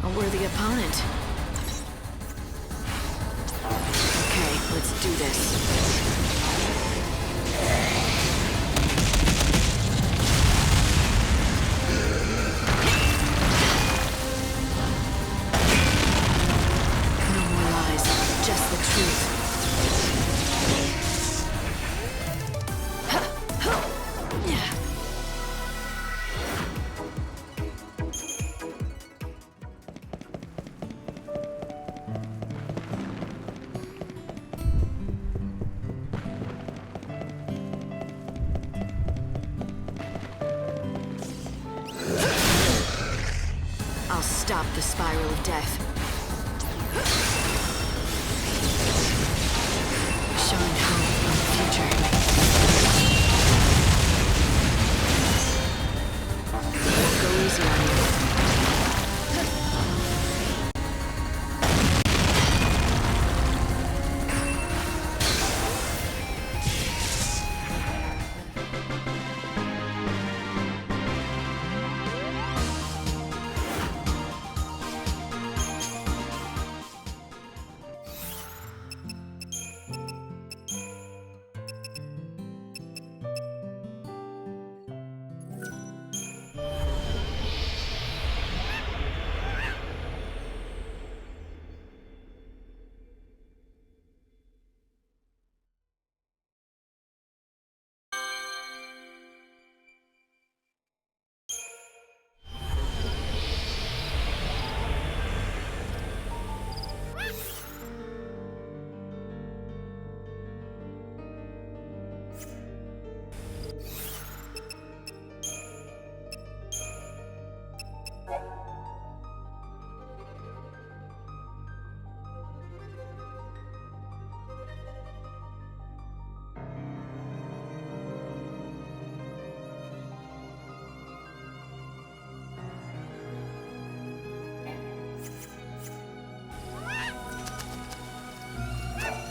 A worthy opponent. Okay, let's do this. No more lies, just the truth. I'll stop the spiral of death. Showing hope in the future. Go easy on you.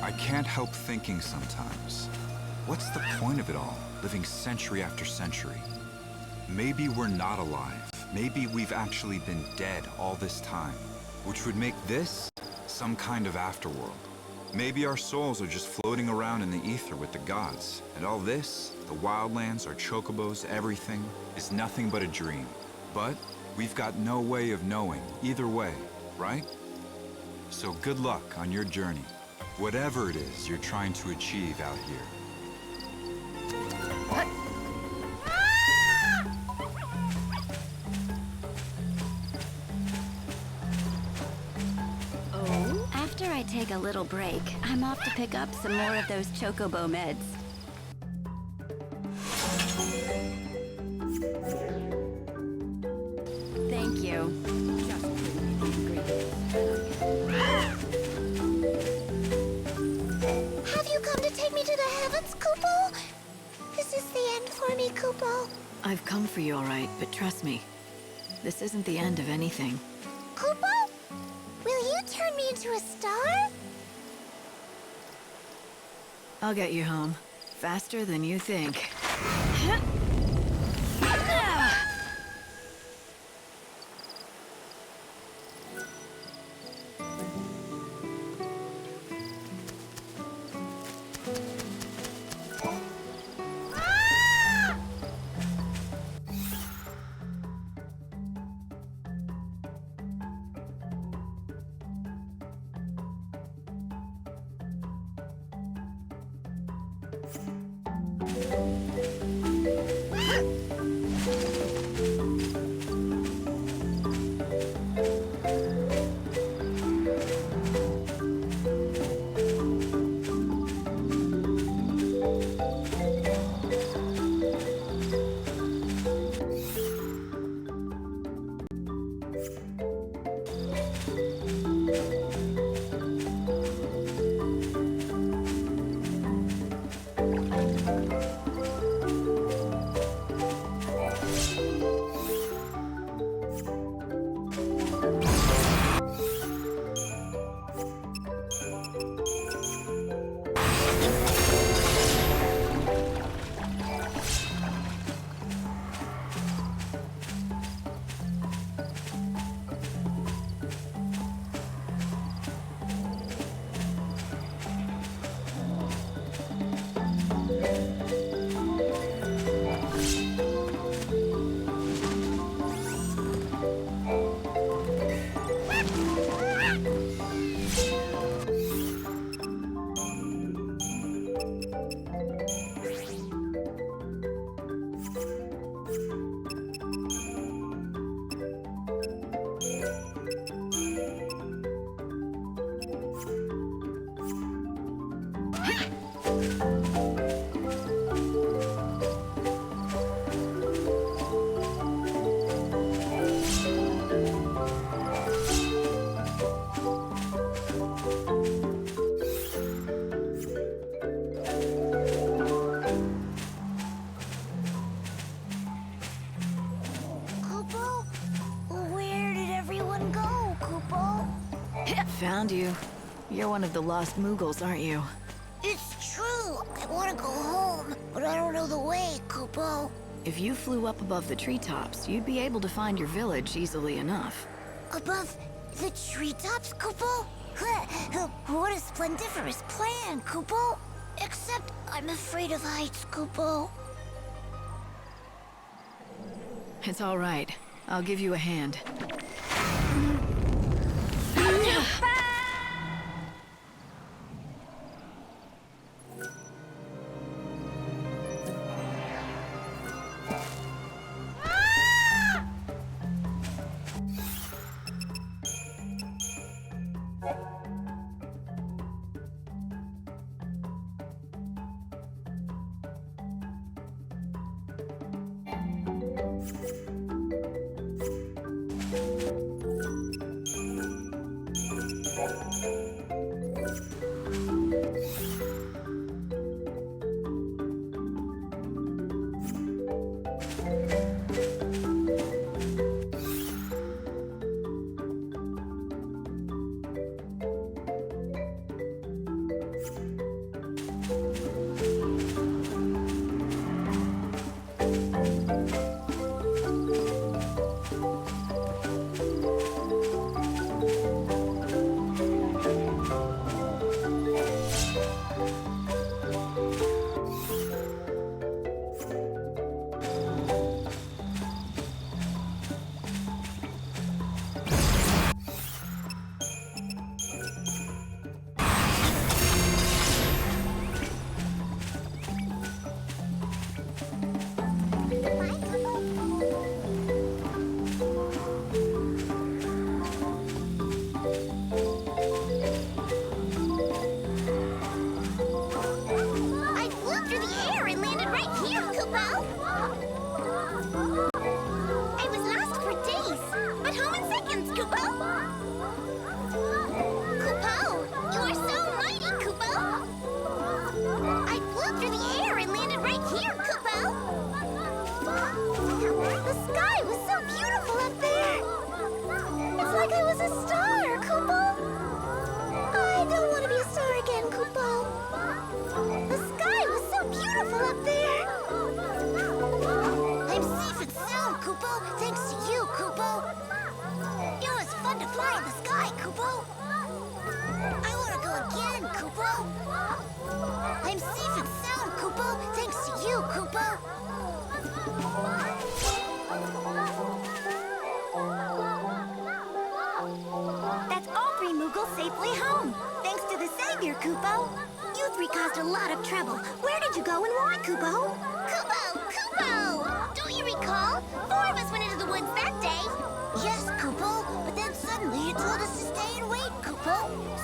I can't help thinking sometimes, what's the point of it all, living century after century? Maybe we're not alive. Maybe we've actually been dead all this time, which would make this some kind of afterworld. Maybe our souls are just floating around in the ether with the gods, and all this, the wildlands, our chocobos, everything, is nothing but a dream. But we've got no way of knowing either way, right? So good luck on your journey. Whatever it is you're trying to achieve out here. Oh? After I take a little break, I'm off to pick up some more of those chocobo meds. Thank you. Have you come to take me to the heavens, Kupo? This is the end for me, Kupo. I've come for you, all right, but trust me, this isn't the end of anything. Kupo? Will you turn me into a star? I'll get you home. Faster than you think. found you. You're one of the lost Moogles, aren't you? It's true. I want to go home, but I don't know the way, Kupo. If you flew up above the treetops, you'd be able to find your village easily enough. Above the treetops, Kupo? What a splendiferous plan, Kupo. Except I'm afraid of heights, Kupo. It's all right. I'll give you a hand. I flew through the air and landed right here, Kupo. I was lost for days, but home in seconds, Kupo. Kupo, you are so mighty, Kupo. I flew through the air and landed right here, Kupo. The sky was so beautiful up there. It's like I was a star, Kupo. I don't want to be a star again, Kupo. The sky was so beautiful up there. I'm safe and sound, Kupo, thanks to you, Kupo. It was fun to fly in the sky, Kupo. I want to go again, Kupo. I'm safe and sound, Kupo, thanks to you, Kupo. That's all three Moogles safely home. Thanks to the Savior, Kupo. You three caused a lot of trouble. Where did you go and why, Kupo? Kupo! Don't you recall? 4 of us went into the woods that day. Yes, Kupo, but then suddenly you told us to stay and wait, Kupo.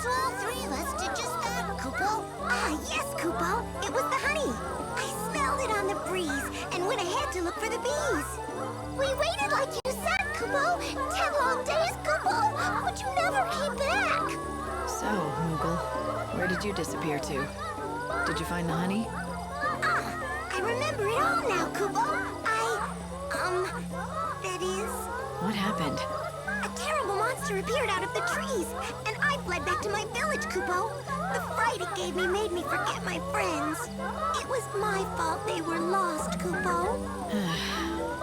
So all 3 of us did just that, Kupo. Ah, yes, Kupo. It was the honey. I smelled it on the breeze and went ahead to look for the bees. We waited like you said, Kupo. 10 long days, Kupo, but you never came back. So, Moogle, where did you disappear to? Did you find the honey? I remember it all now, Kupo. That is... What happened? A terrible monster appeared out of the trees, and I fled back to my village, Kupo. The fright it gave me made me forget my friends. It was my fault they were lost, Kupo.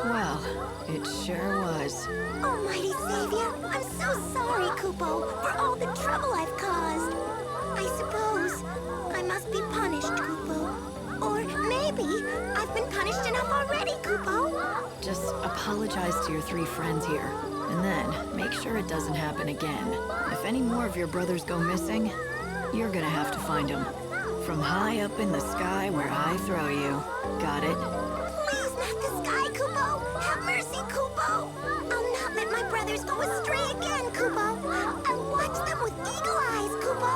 Well, it sure was. Almighty Savior, I'm so sorry, Kupo, for all the trouble I've caused. I suppose I must be punished, Kupo. Or maybe I've been punished enough already, Kupo. Just apologize to your 3 friends here, and then make sure it doesn't happen again. If any more of your brothers go missing, you're gonna have to find them. From high up in the sky where I throw you. Got it? Please, not the sky, Kupo. Have mercy, Kupo. I'll not let my brothers go astray again, Kupo. I'll watch them with eagle eyes, Kupo.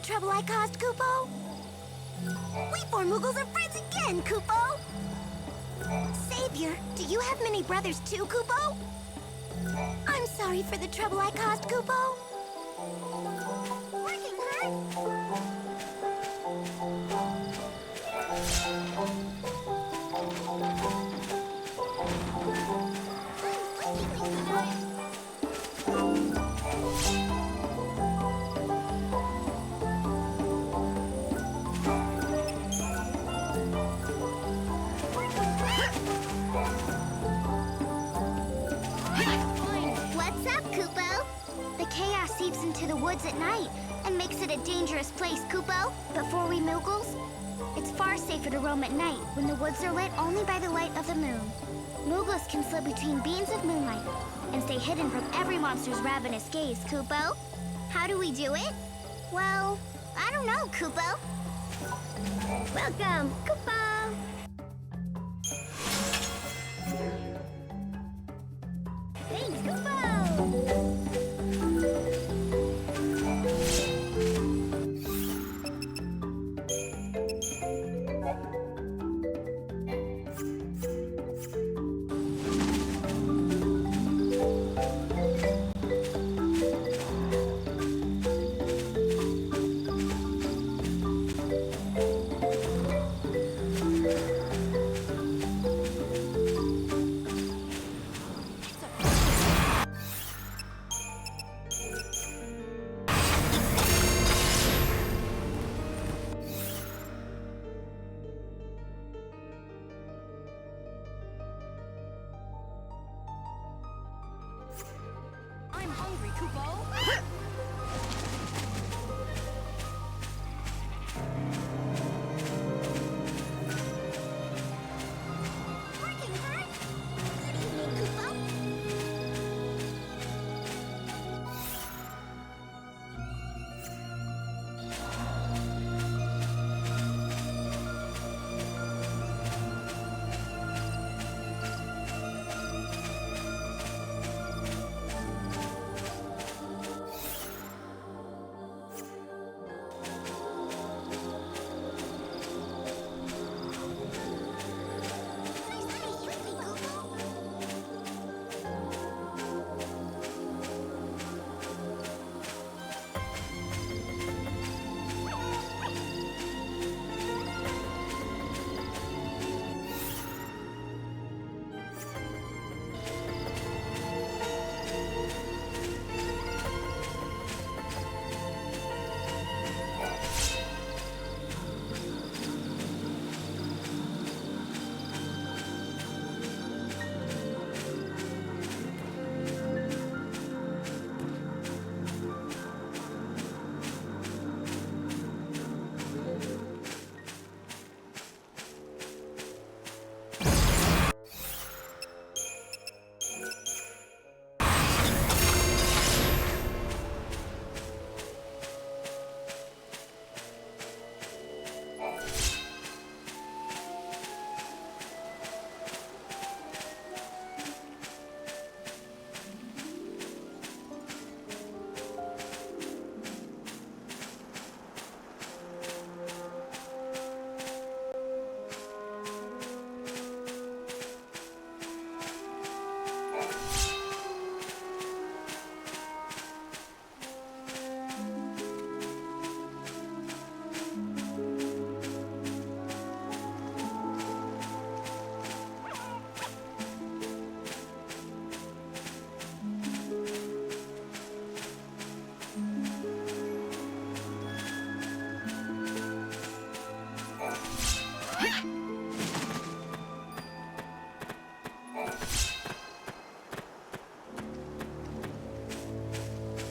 trouble I caused, Kupo? We four Moogles are friends again, Kupo! Savior, do you have many brothers too, Kupo? I'm sorry for the trouble I caused, Kupo. Working hard? What's up, Kupo? The chaos seeps into the woods at night and makes it a dangerous place, Kupo. Before we Moogles, it's far safer to roam at night when the woods are lit only by the light of the moon. Moogles can slip between beams of moonlight and stay hidden from every monster's ravenous gaze, Kupo. How do we do it? Well, I don't know, Kupo. Welcome, Kupo! Thanks, Kupo! I'm hungry, Kupo. Working hard? Good evening, Kupo.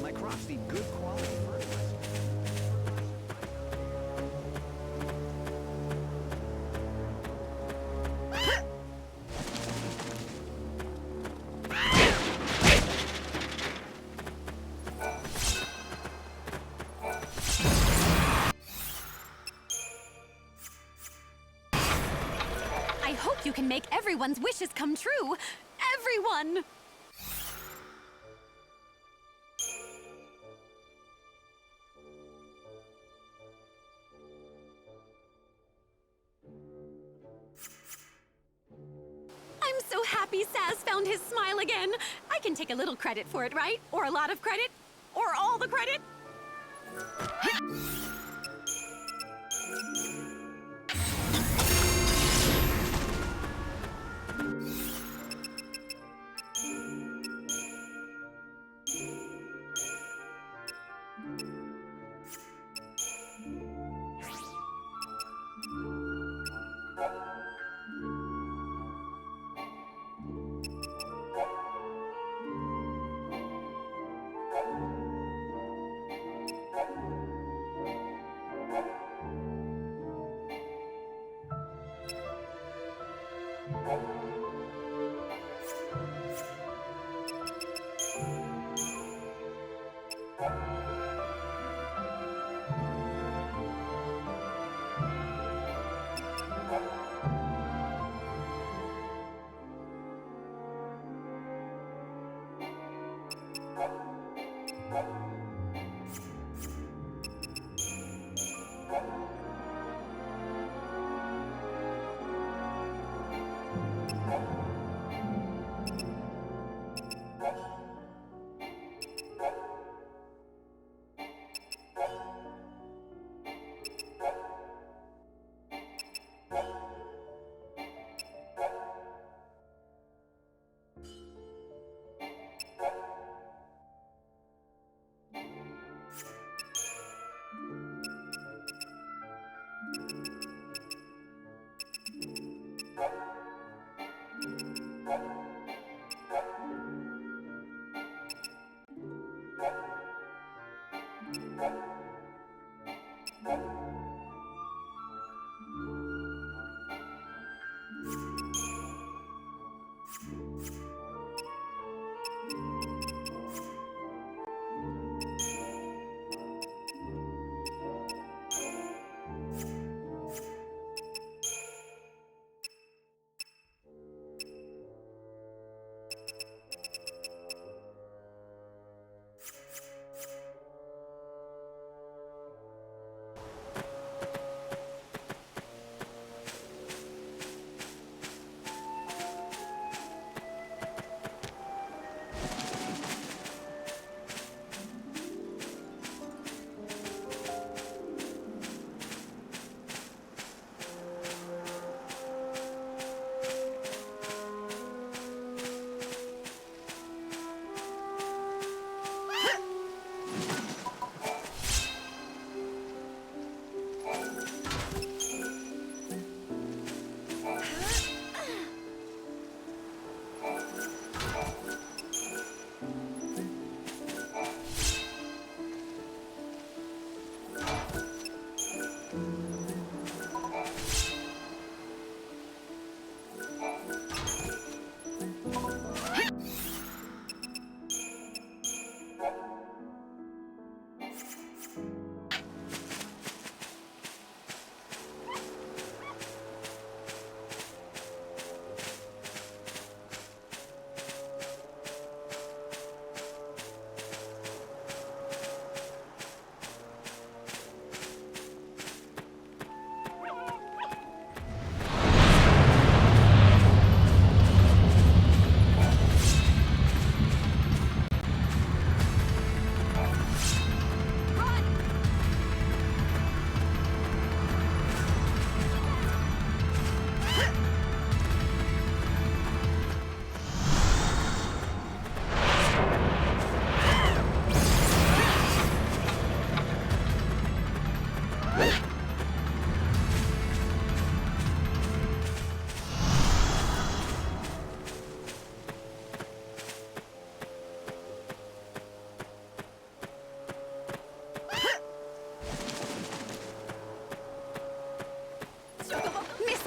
My crops need good quality fertilizer. I hope you can make everyone's wishes come true. Everyone! happy Saz found his smile again. I can take a little credit for it, right? Or a lot of credit? Or all the credit?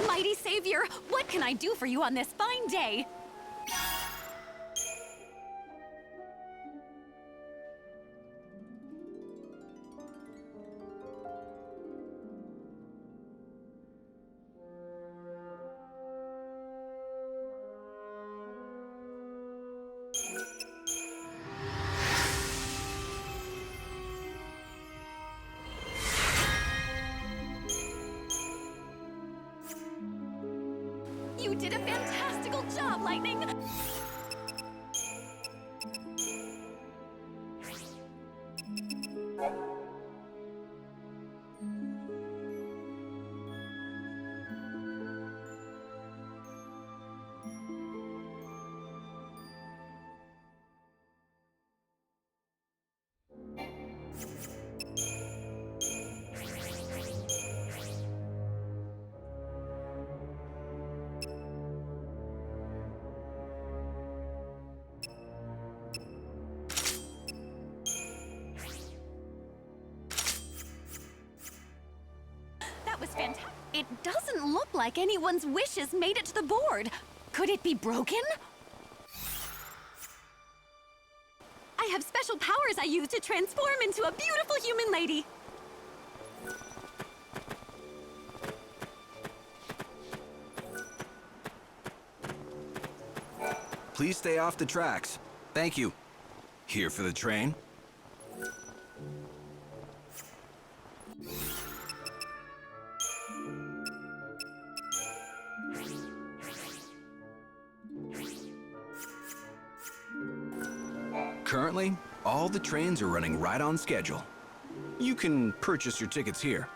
Mighty Savior, what can I do for you on this fine day? You did a fantastic fantastical job, Lightning! That was fantastic. It doesn't look like anyone's wishes made it to the board. Could it be broken? I have special powers I use to transform into a beautiful human lady. Please stay off the tracks. Thank you. Here for the train? Currently, all the trains are running right on schedule. You can purchase your tickets here.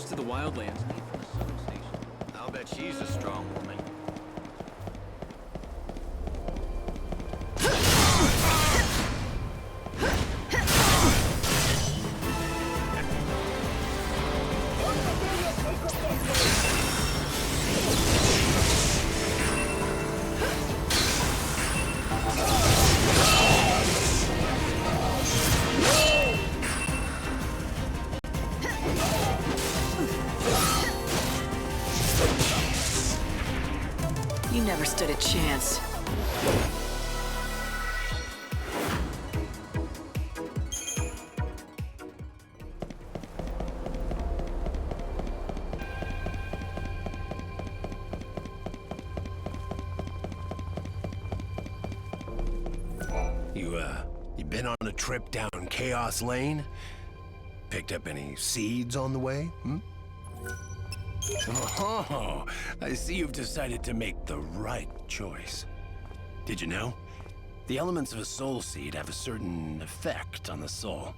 To the Wildlands lead from the southern station. I'll bet she's a strong woman. You never stood a chance. You been on a trip down Chaos Lane? Picked up any seeds on the way, hmm? Oh, I see you've decided to make the right choice. Did you know? The elements of a soul seed have a certain effect on the soul.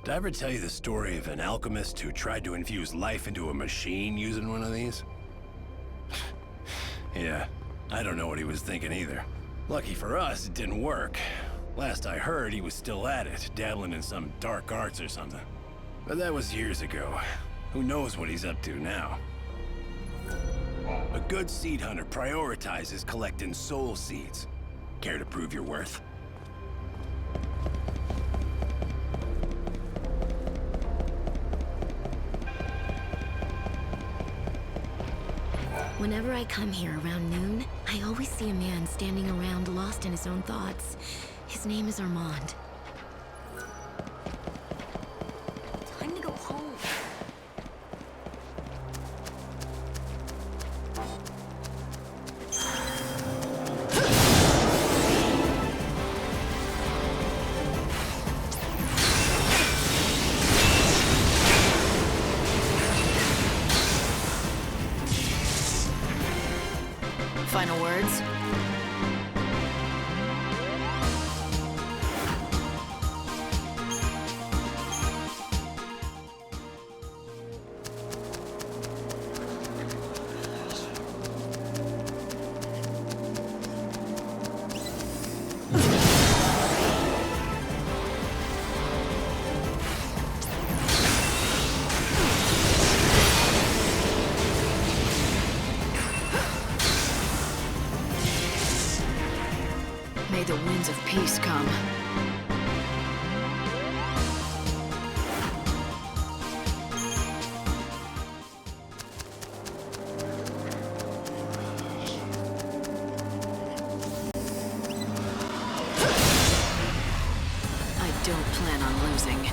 Did I ever tell you the story of an alchemist who tried to infuse life into a machine using one of these? Yeah, I don't know what he was thinking either. Lucky for us, it didn't work. Last I heard, he was still at it, dabbling in some dark arts or something. But that was years ago. Who knows what he's up to now? A good seed hunter prioritizes collecting soul seeds. Care to prove your worth? Whenever I come here around noon, I always see a man standing around lost in his own thoughts. His name is Armand. Time to go home. Final words? signs of peace come. I don't plan on losing.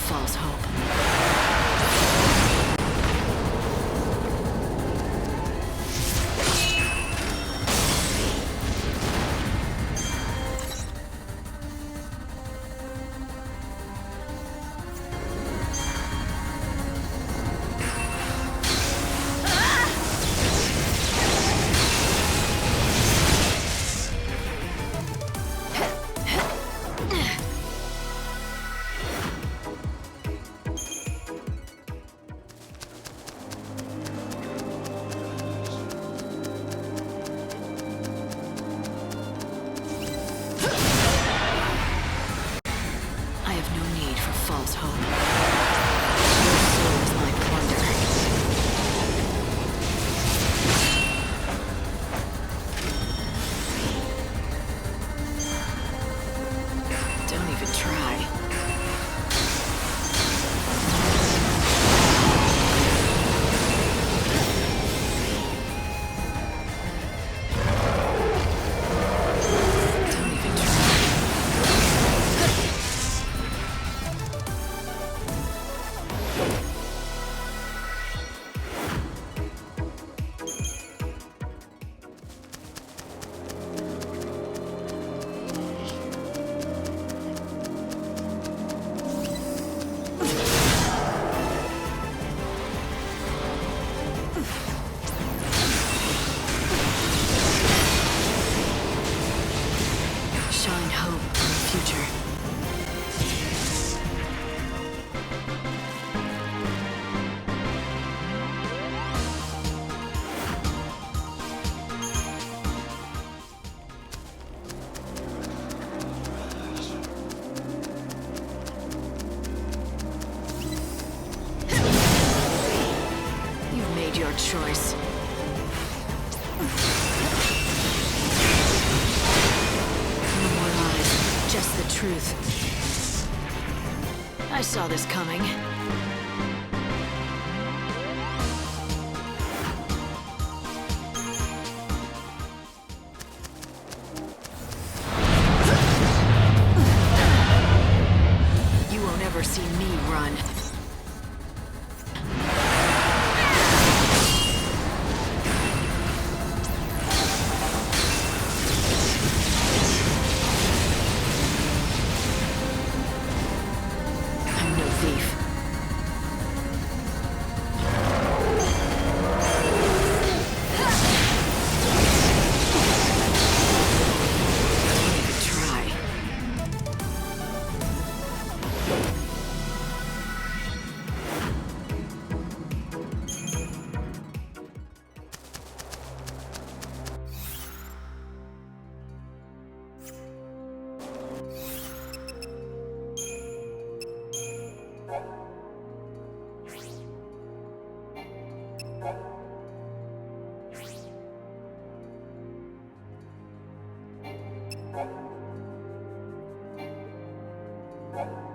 False hope. False hope. Your soul is my plunder. Don't even try. Your choice. No more lies, just the truth. I saw this coming. You won't ever see me run. You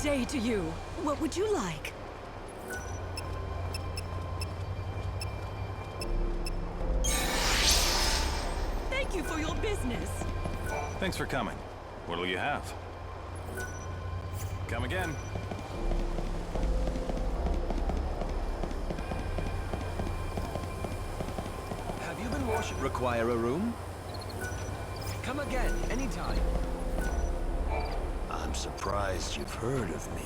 day to you. What would you like? Thank you for your business. Thanks for coming. What'll you have? Come again. Have you been washing? Require a room? Come again, anytime. I'm surprised you've heard of me.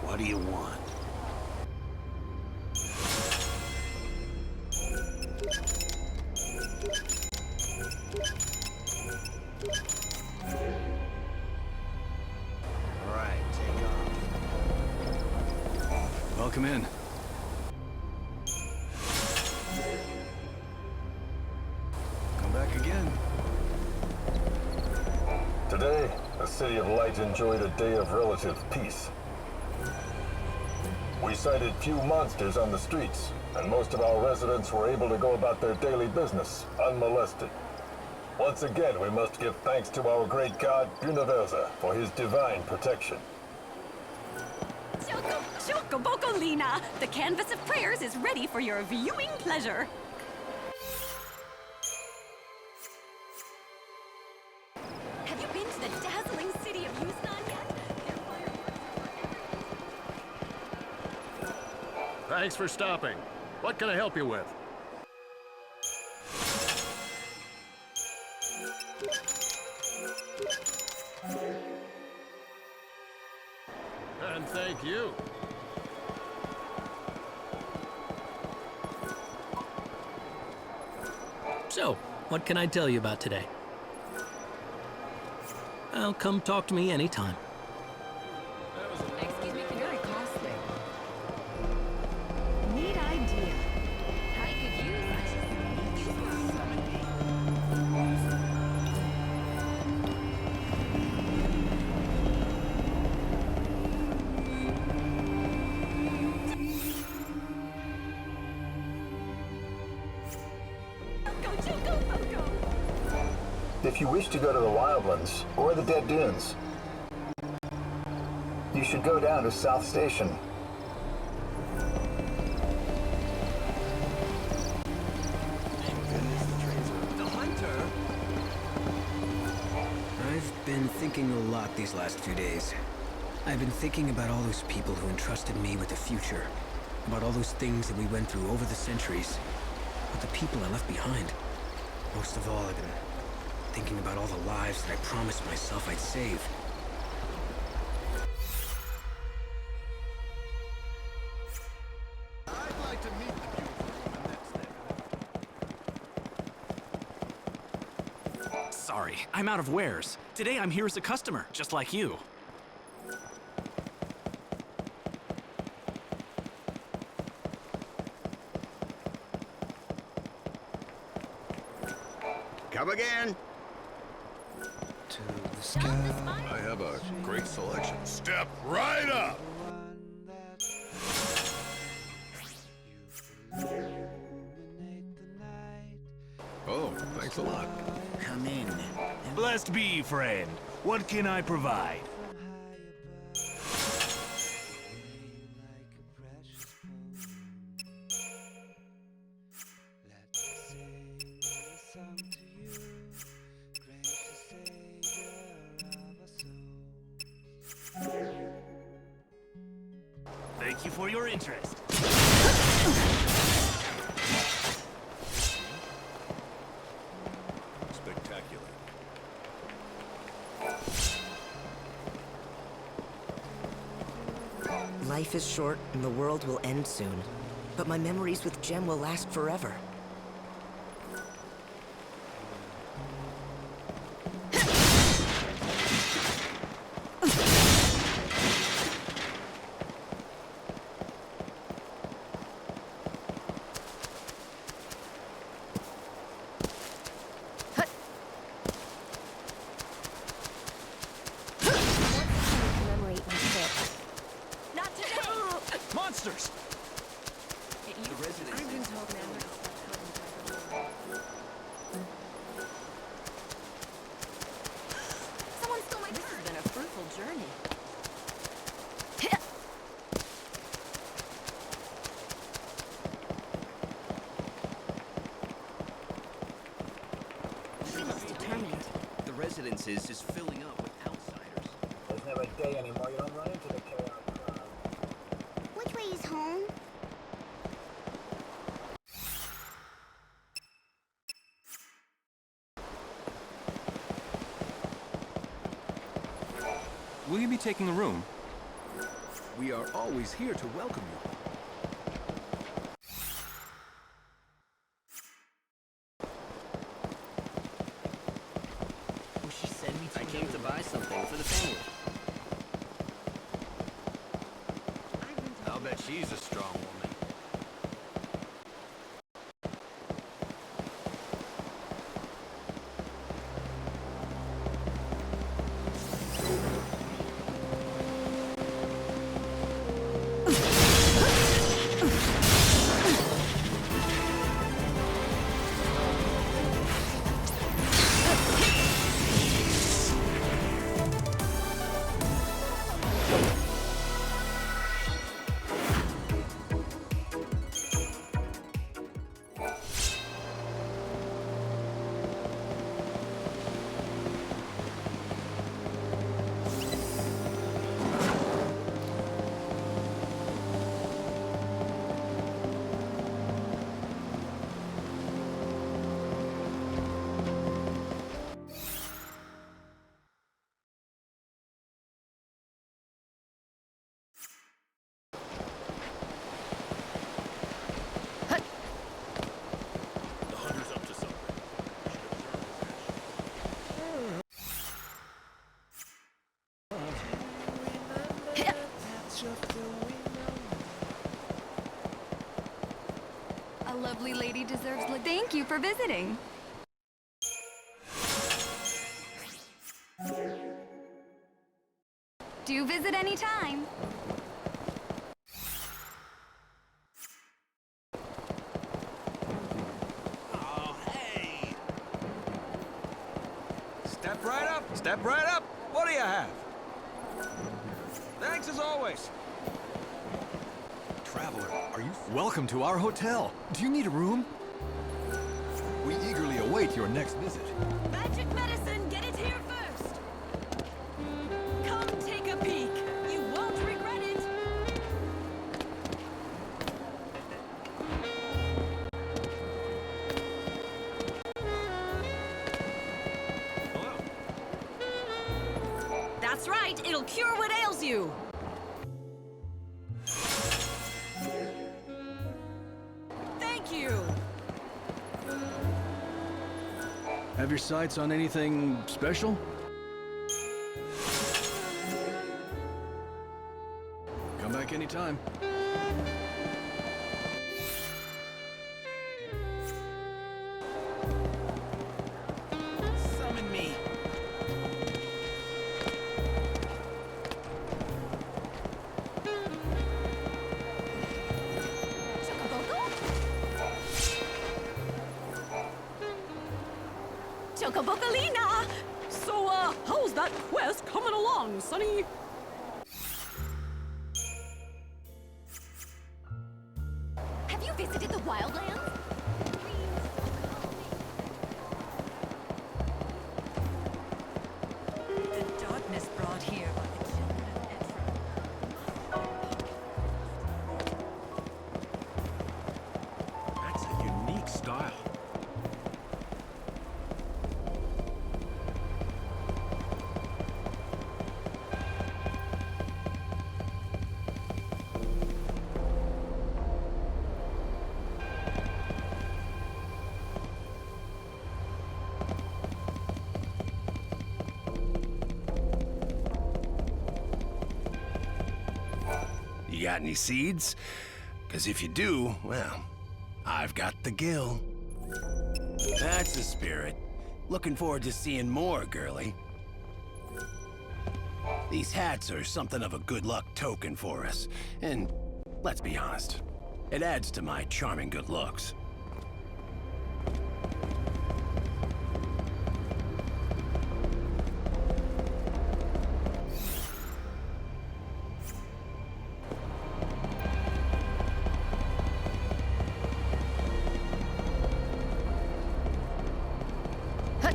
What do you want? All right, take off. Welcome in. Come back again. Today, the City of Light enjoyed a day of relative peace. We sighted few monsters on the streets, and most of our residents were able to go about their daily business, unmolested. Once again, we must give thanks to our great god, Universa, for his divine protection. Chocobocolina! The canvas of prayers is ready for your viewing pleasure. Have you been to the dazzling city of Houston yet? Thanks for stopping. What can I help you with? And thank you. So, what can I tell you about today? Well, come talk to me anytime. Excuse me, very costly. Neat idea. I could use If you wish to go to the Wildlands or the Dead Dunes, you should go down to South Station. The hunter? I've been thinking a lot these last few days. I've been thinking about all those people who entrusted me with the future. About all those things that we went through over the centuries. About the people I left behind. Most of all, I've been thinking about all the lives that I promised myself I'd save. I'd like to meet the beautiful woman that's there. Sorry, I'm out of wares. Today I'm here as a customer, just like you. Come again. I have a great selection. Step right up! Oh, thanks a lot. Come in. Blessed be, friend. What can I provide? Thank you for your interest. Spectacular. Life is short and the world will end soon. But my memories with Jem will last forever. Monsters! I've been told now. She looks determined. The residences is filling up with outsiders. There's never a day anymore you don't run into the chaos crowd. Which way is home? Will you be taking a room? We are always here to welcome you. Will she send me to I came to buy something for the family. I'll bet she's a strong woman. A lovely lady deserves thank you for visiting. Do visit any time. Oh, hey! Step right up! Step right up! What do you have? Thanks as always. Traveler, are you... Welcome to our hotel. Do you need a room? We eagerly await your next visit. Magic medicine, get it here first. Come take a peek. You won't regret it. That's right. It'll cure what ails you. Thank you. Have your sights on anything special? Come back anytime. Summon me. Chocobocolina! So, how's that quest coming along, Sonny? Have you visited the Wildlands? The darkness brought here by the children of That's a unique style. You got any seeds? Because if you do, well, I've got the gill. That's the spirit. Looking forward to seeing more, girlie. These hats are something of a good luck token for us. And let's be honest, it adds to my charming good looks. Huh.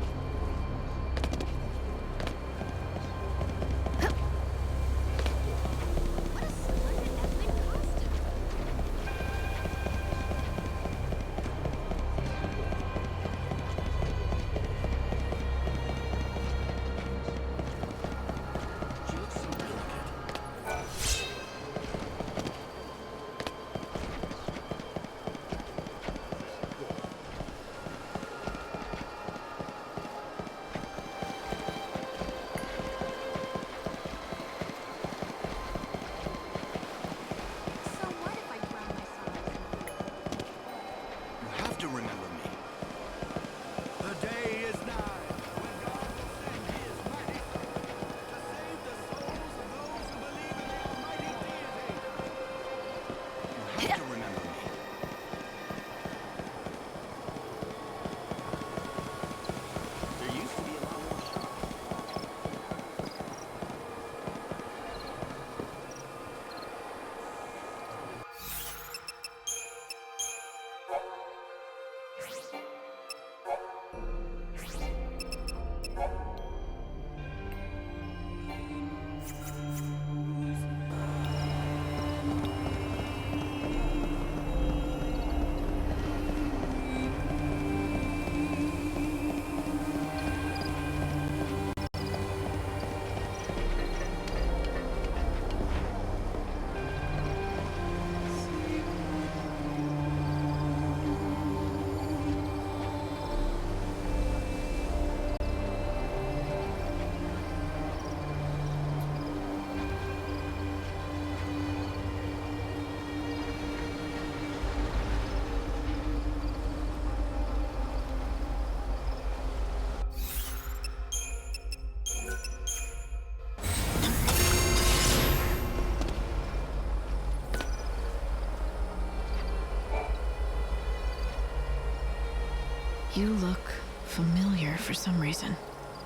look familiar for some reason.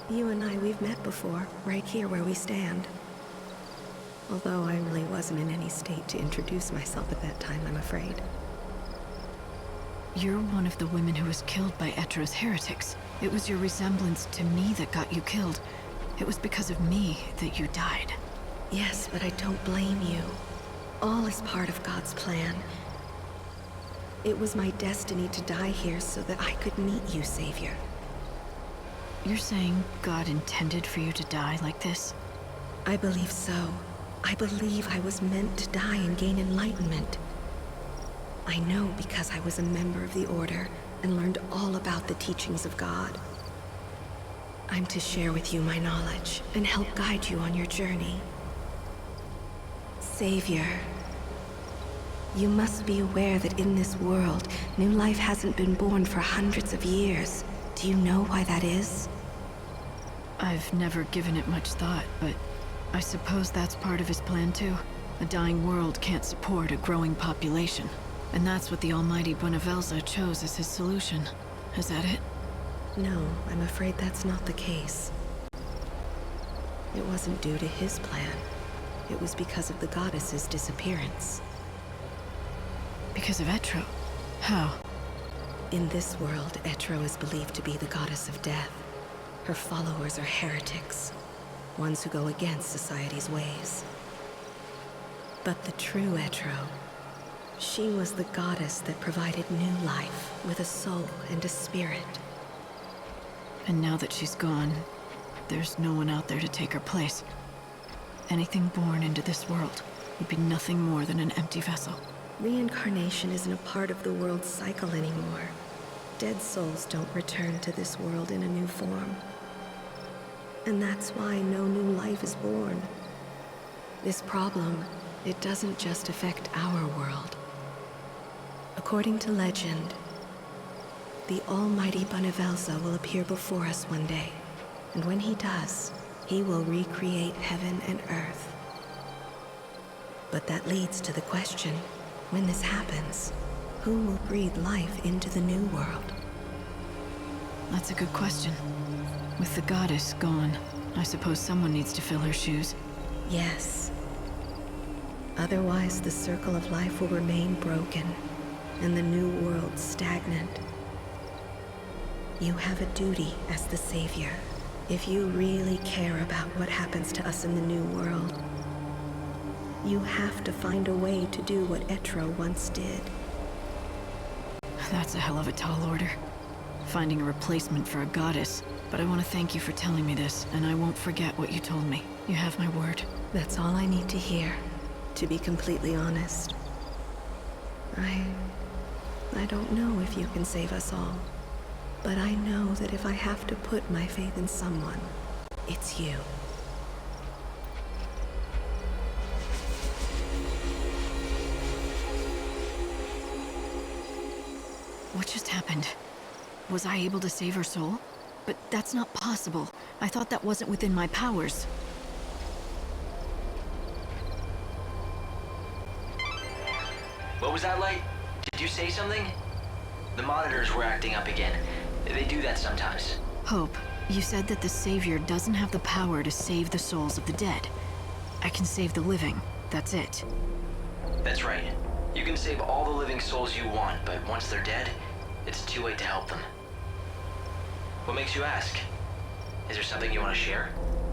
You and we've met before, right here where we stand. Although I really wasn't in any state to introduce myself at that time, I'm afraid. You're one of the women who was killed by Etro's heretics. It was your resemblance to me that got you killed. It was because of me that you died. Yes, but I don't blame you. All is part of God's plan. It was my destiny to die here so that I could meet you, Savior. You're saying God intended for you to die like this? I believe so. I believe I was meant to die and gain enlightenment. I know because I was a member of the Order and learned all about the teachings of God. I'm to share with you my knowledge and help guide you on your journey. Savior, you must be aware that in this world, new life hasn't been born for hundreds of years. Do you know why that is? I've never given it much thought, but I suppose that's part of his plan too. A dying world can't support a growing population. And that's what the almighty Buenavelza chose as his solution. Is that it? No, I'm afraid that's not the case. It wasn't due to his plan. It was because of the goddess's disappearance. Because of Etro? How? In this world, Etro is believed to be the goddess of death. Her followers are heretics, ones who go against society's ways. But the true Etro, she was the goddess that provided new life with a soul and a spirit. And now that she's gone, there's no one out there to take her place. Anything born into this world would be nothing more than an empty vessel. Reincarnation isn't a part of the world's cycle anymore. Dead souls don't return to this world in a new form. And that's why no new life is born. This problem, it doesn't just affect our world. According to legend, the almighty Buenavelza will appear before us one day. And when he does, he will recreate heaven and earth. But that leads to the question, when this happens, who will breathe life into the new world? That's a good question. With the goddess gone, I suppose someone needs to fill her shoes. Yes. Otherwise, the circle of life will remain broken, and the new world stagnant. You have a duty as the Savior. If you really care about what happens to us in the new world, you have to find a way to do what Etro once did. That's a hell of a tall order. Finding a replacement for a goddess. But I want to thank you for telling me this, and I won't forget what you told me. You have my word. That's all I need to hear, to be completely honest. I don't know if you can save us all, but I know that if I have to put my faith in someone, it's you. What just happened? Was I able to save her soul? But that's not possible. I thought that wasn't within my powers. What was that like? Did you say something? The monitors were acting up again. They do that sometimes. Hope, you said that the Savior doesn't have the power to save the souls of the dead. I can save the living. That's it. That's right. You can save all the living souls you want, but once they're dead, it's too late to help them. What makes you ask? Is there something you want to share?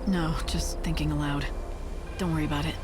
No, just thinking aloud. Don't worry about it.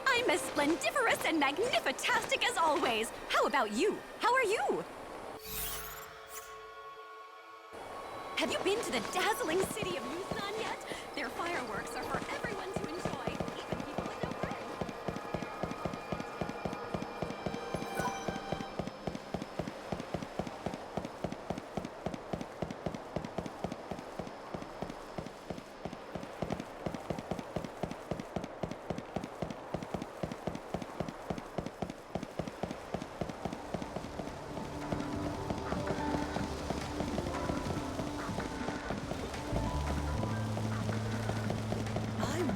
I'm as splendiferous and magnifitastic as always. How about you? How are you? Have you been to the dazzling city of Yuznan yet? Their fireworks are for everyone to enjoy, even people with no friends.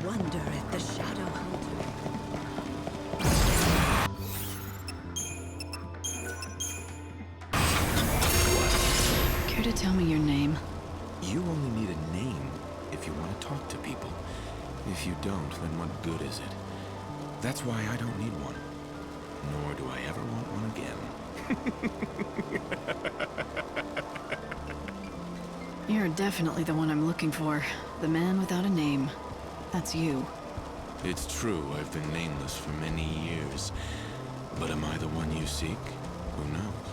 Wonder at the Shadow Hunter. Care to tell me your name? You only need a name if you want to talk to people. If you don't, then what good is it? That's why I don't need one. Nor do I ever want one again. You're definitely the one I'm looking for. The man without a name. That's you. It's true, I've been nameless for many years. But am I the one you seek? Who knows?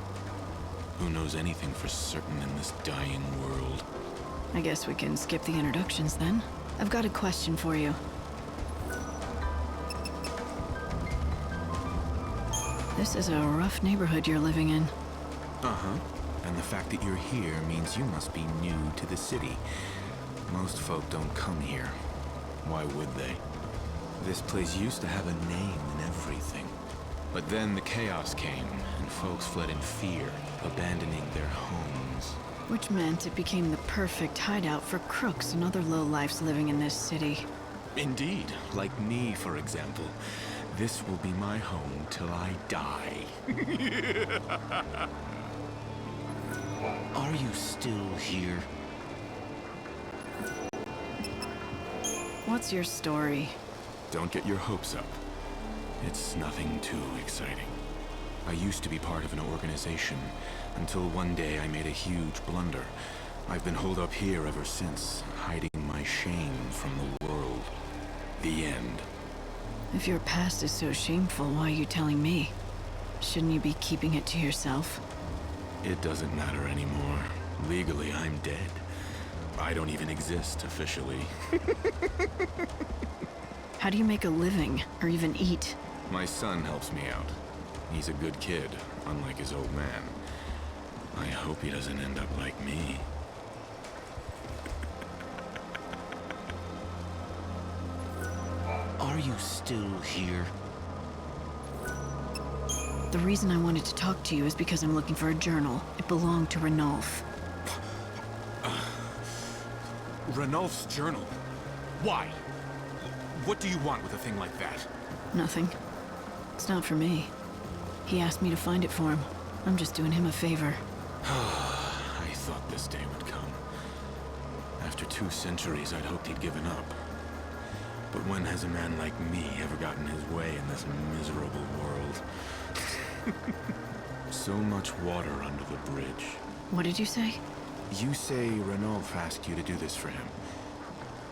Who knows anything for certain in this dying world? I guess we can skip the introductions then. I've got a question for you. This is a rough neighborhood you're living in. Uh-huh. And the fact that you're here means you must be new to the city. Most folk don't come here. Why would they? This place used to have a name and everything. But then the chaos came, and folks fled in fear, abandoning their homes. Which meant it became the perfect hideout for crooks and other lowlifes living in this city. Indeed. Like me, for example. This will be my home till I die. Are you still here? What's your story? Don't get your hopes up. It's nothing too exciting. I used to be part of an organization, until one day I made a huge blunder. I've been holed up here ever since, hiding my shame from the world. The end. If your past is so shameful, why are you telling me? Shouldn't you be keeping it to yourself? It doesn't matter anymore. Legally, I'm dead. I don't even exist officially. How do you make a living, or even eat? My son helps me out. He's a good kid, unlike his old man. I hope he doesn't end up like me. Are you still here? The reason I wanted to talk to you is because I'm looking for a journal. It belonged to Ranulf. Ranulf's journal? Why? What do you want with a thing like that? Nothing. It's not for me. He asked me to find it for him. I'm just doing him a favor. I thought this day would come. After 2 centuries, I'd hoped he'd given up. But when has a man like me ever gotten his way in this miserable world? So much water under the bridge. What did you say? You say Ranulf asked you to do this for him.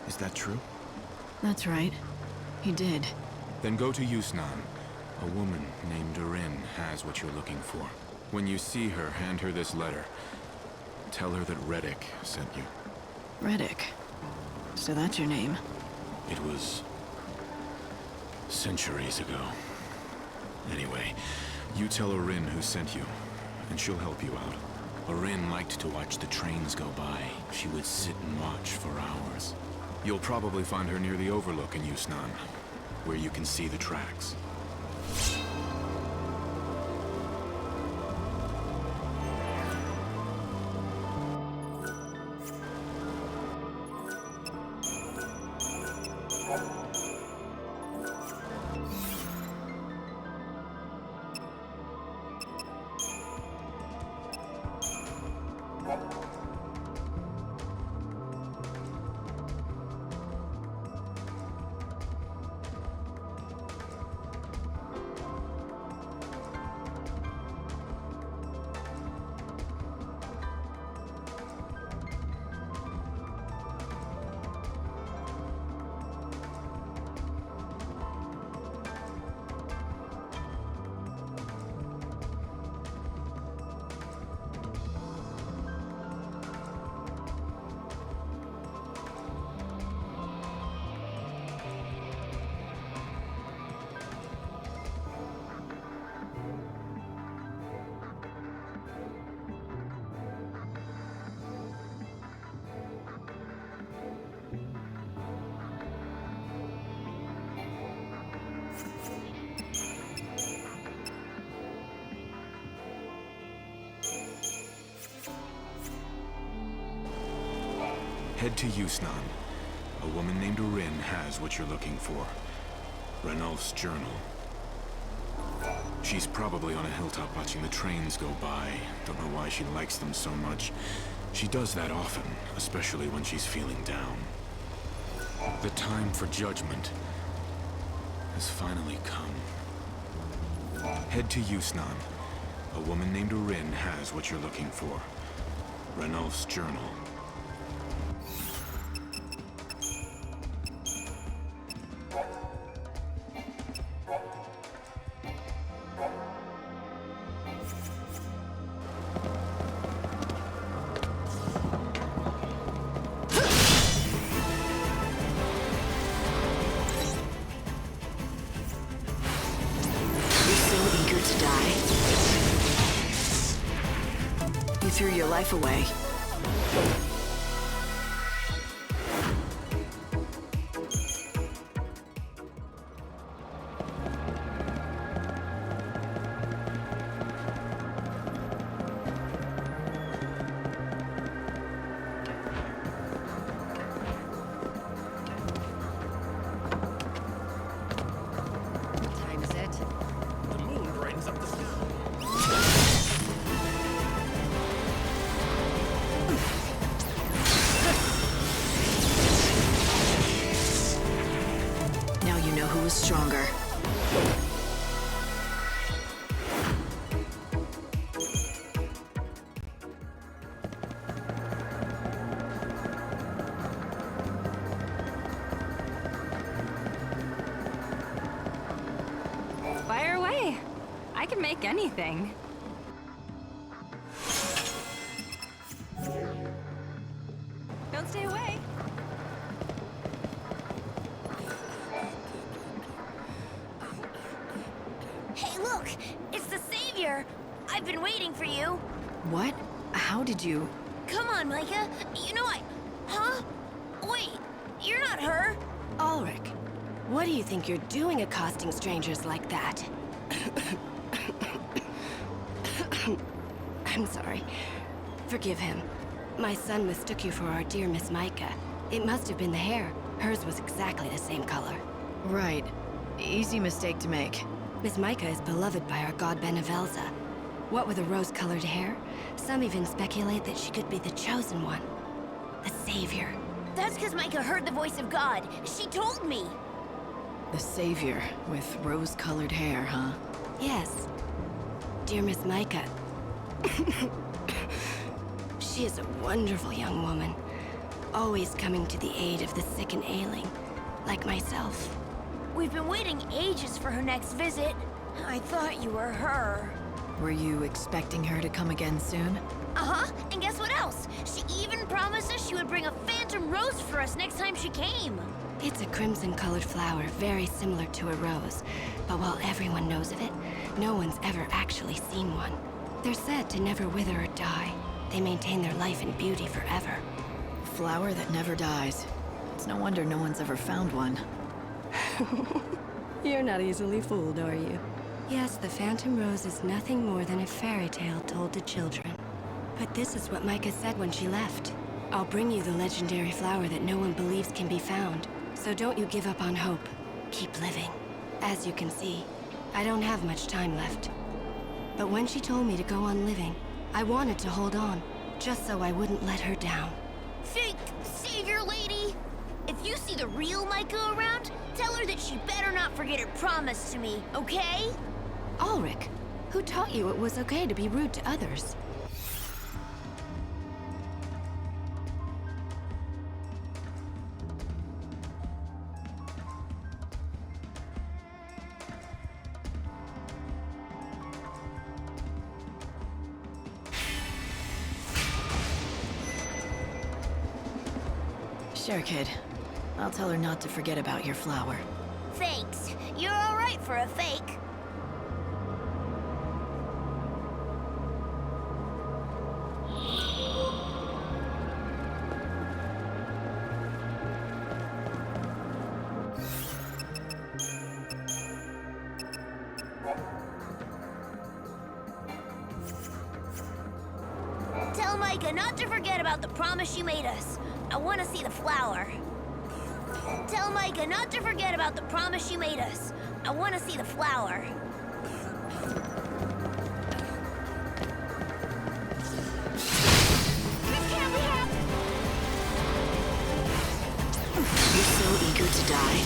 Is that true? That's right. He did. Then go to Yuznan. A woman named Erin has what you're looking for. When you see her, hand her this letter. Tell her that Reddick sent you. Reddick. So that's your name. It was centuries ago. Anyway, you tell Erin who sent you, and she'll help you out. Erin liked to watch the trains go by. She would sit and watch for hours. You'll probably find her near the overlook in Yuznan, where you can see the tracks. Head to Yusnan. A woman named Rin has what you're looking for. Ranulph's journal. She's probably on a hilltop watching the trains go by. Don't know why she likes them so much. She does that often, especially when she's feeling down. The time for judgment has finally come. Head to Yusnan. A woman named Rin has what you're looking for. Ranulph's journal. You threw your life away. What time is it? The moon brightens up the sky. Now you know who is stronger. Fire away. I can make anything. Don't stay away. Hey, look! It's the Savior! I've been waiting for you. What? How did you... Come on, Micah. You know Huh? Wait, you're not her. Ulrich, what do you think you're doing accosting strangers like that? I'm sorry. Forgive him. My son mistook you for our dear Miss Micah. It must have been the hair. Hers was exactly the same color. Right. Easy mistake to make. Miss Micah is beloved by our god Benevelza. What with the rose-colored hair, some even speculate that she could be the chosen one. The savior. That's because Micah heard the voice of God. She told me. The savior with rose-colored hair, huh? Yes. Dear Miss Micah. She is a wonderful young woman. Always coming to the aid of the sick and ailing, like myself. We've been waiting ages for her next visit. I thought you were her. Were you expecting her to come again soon? Uh-huh, and guess what else? She even promised us she would bring a phantom rose for us next time she came. It's a crimson-colored flower, very similar to a rose. But while everyone knows of it, no one's ever actually seen one. They're said to never wither or die. They maintain their life and beauty forever. A flower that never dies. It's no wonder no one's ever found one. You're not easily fooled, are you? Yes, the Phantom Rose is nothing more than a fairy tale told to children. But this is what Micah said when she left. I'll bring you the legendary flower that no one believes can be found. So don't you give up on hope. Keep living. As you can see, I don't have much time left. But when she told me to go on living, I wanted to hold on, just so I wouldn't let her down. Fake savior lady! If you see the real Micah around, tell her that she better not forget her promise to me, okay? Ulrich, who taught you it was okay to be rude to others? Sure, kid. I'll tell her not to forget about your flower. Thanks. You're all right for a fake. Tell Micah not to forget about the promise she made us. I want to see the flower. Tell Micah not to forget about the promise she made us. I want to see the flower. This can't be happening! You're so eager to die.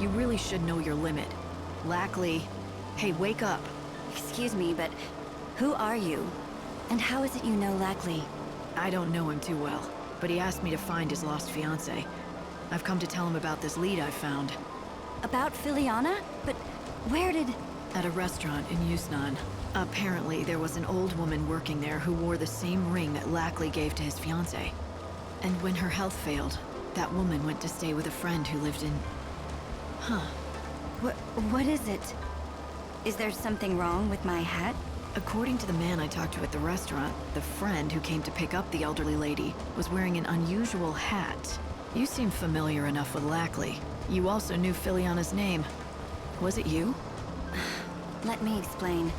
You really should know your limit. Lackley, hey, wake up. Excuse me, but who are you? And how is it you know Lackley? I don't know him too well, but he asked me to find his lost fiancée. I've come to tell him about this lead I found. About Filiana? But where did... At a restaurant in Yusnan. Apparently, there was an old woman working there who wore the same ring that Lackley gave to his fiancée. And when her health failed, that woman went to stay with a friend who lived in... Huh. What is it? Is there something wrong with my hat? According to the man I talked to at the restaurant, the friend who came to pick up the elderly lady was wearing an unusual hat. You seem familiar enough with Lackley. You also knew Filiana's name. Was it you? Let me explain.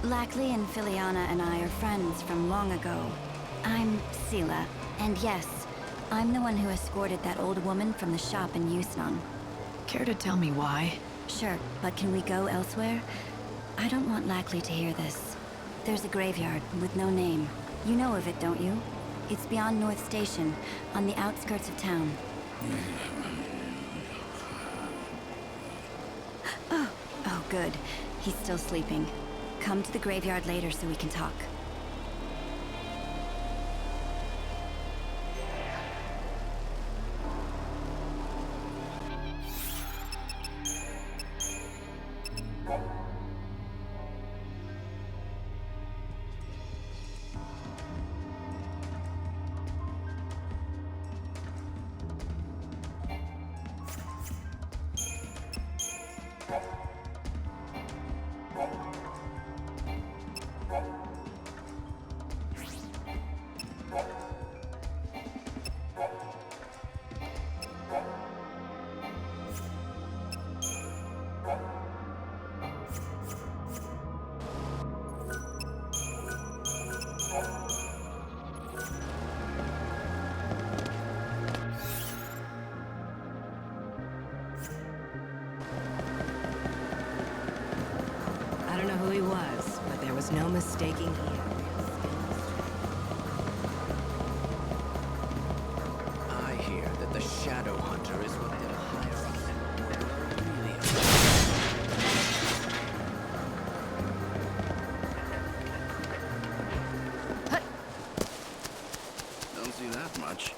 Lackley and Filiana and I are friends from long ago. I'm Sela, and yes, I'm the one who escorted that old woman from the shop in Yusnan. Care to tell me why? Sure, but can we go elsewhere? I don't want Lackley to hear this. There's a graveyard with no name. You know of it, don't you? It's beyond North Station, on the outskirts of town. Oh, good. He's still sleeping. Come to the graveyard later so we can talk. I don't know who he was, but there was no mistaking he had real skills. I hear that the Shadow Hunter is what they'll hire up and really don't see that much.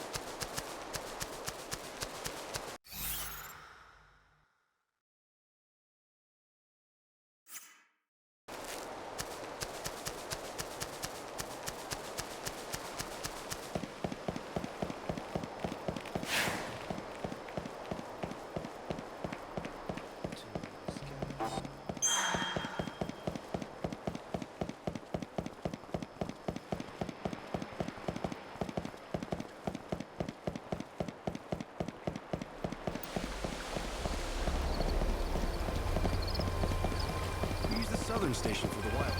Use the southern station for the wild.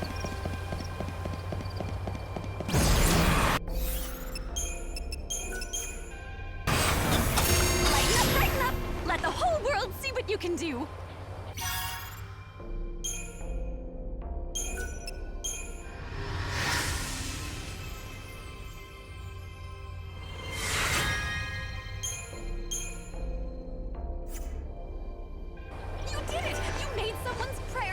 Lighten up! Let the whole world see what you can do! You did it! You made someone's prayer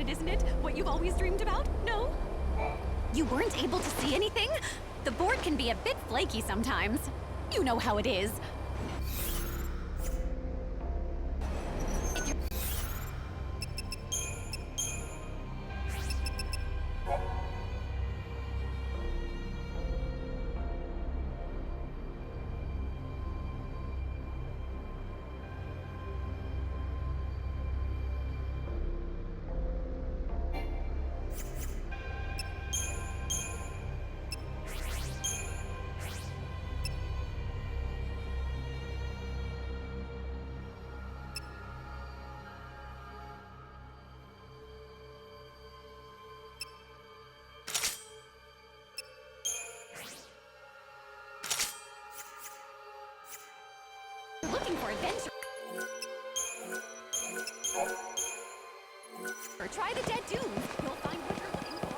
it, isn't it? What you've always dreamed about? No? You weren't able to see anything? The board can be a bit flaky sometimes. You know how it is. Looking for adventure. Or try the Dead Dunes. You'll find what you're looking for.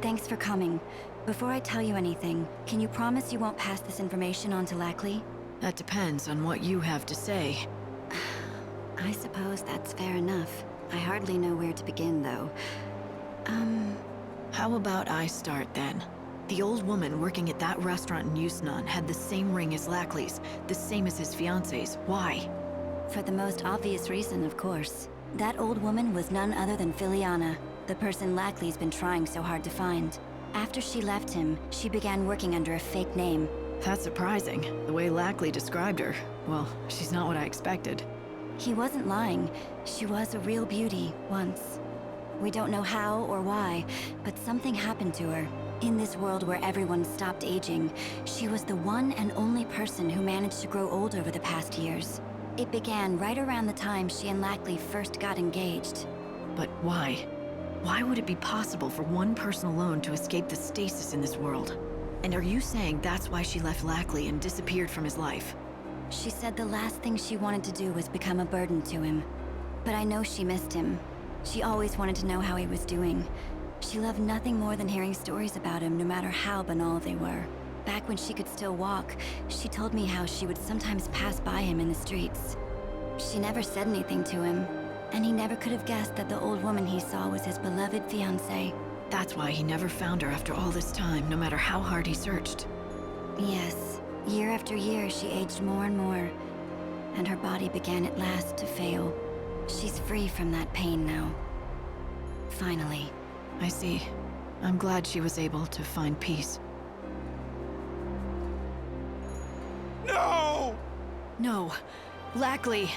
Thanks for coming. Before I tell you anything, can you promise you won't pass this information on to Lackley? That depends on what you have to say. I suppose that's fair enough. I hardly know where to begin, though. How about I start then? The old woman working at that restaurant in Yusnan had the same ring as Lackley's, the same as his fiancé's. Why? For the most obvious reason, of course. That old woman was none other than Filiana, the person Lackley's been trying so hard to find. After she left him, she began working under a fake name. That's surprising. The way Lackley described her. Well, she's not what I expected. He wasn't lying. She was a real beauty, once. We don't know how or why, but something happened to her. In this world where everyone stopped aging, she was the one and only person who managed to grow old over the past years. It began right around the time she and Lackley first got engaged. But why? Why would it be possible for one person alone to escape the stasis in this world? And are you saying that's why she left Lackley and disappeared from his life? She said the last thing she wanted to do was become a burden to him. But I know she missed him. She always wanted to know how he was doing. She loved nothing more than hearing stories about him, no matter how banal they were. Back when she could still walk, she told me how she would sometimes pass by him in the streets. She never said anything to him, and he never could have guessed that the old woman he saw was his beloved fiancée. That's why he never found her after all this time, no matter how hard he searched. Yes, year after year she aged more and more, and her body began at last to fail. She's free from that pain now. Finally. I see. I'm glad she was able to find peace. No! No. Lackley!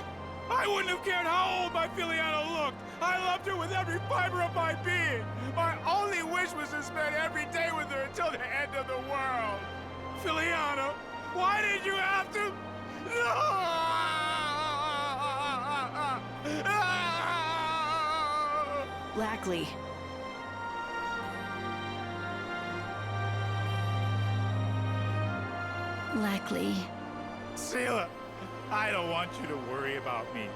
I wouldn't have cared how old my Filiana looked! I loved her with every fiber of my being! My only wish was to spend every day with her until the end of the world! Filiana, why did you have to... No! Lackley. Lackley. Selah, I don't want you to worry about me.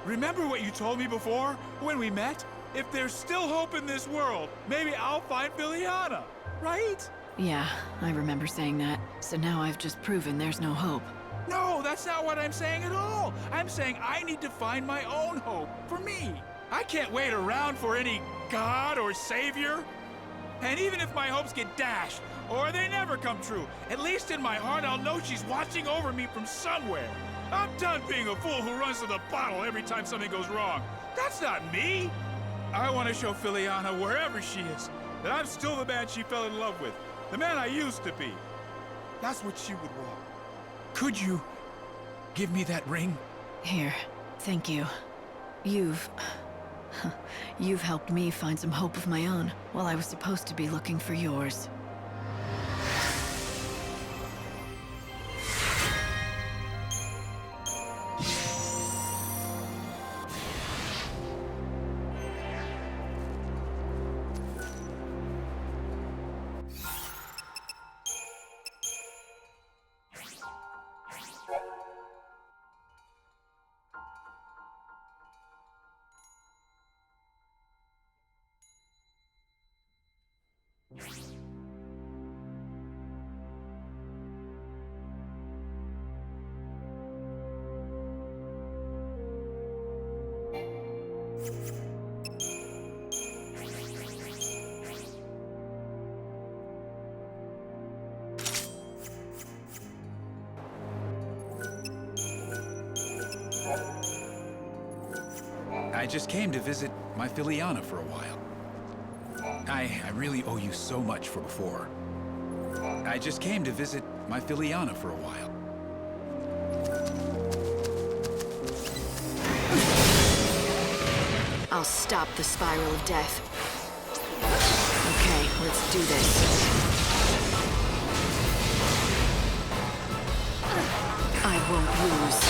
Remember what you told me before, when we met? If there's still hope in this world, maybe I'll find Filiana, right? Yeah, I remember saying that. So now I've just proven there's no hope. No, that's not what I'm saying at all. I'm saying I need to find my own hope, for me. I can't wait around for any god or savior. And even if my hopes get dashed, or they never come true, at least in my heart I'll know she's watching over me from somewhere. I'm done being a fool who runs to the bottle every time something goes wrong. That's not me. I want to show Filiana, wherever she is, that I'm still the man she fell in love with. The man I used to be. That's what she would want. Could you give me that ring? Here, thank you. You've helped me find some hope of my own, while I was supposed to be looking for yours. I just came to visit my Filiana for a while. I really owe you so much for before. I just came to visit my Filiana for a while. I'll stop the spiral of death. Okay, let's do this. I won't lose.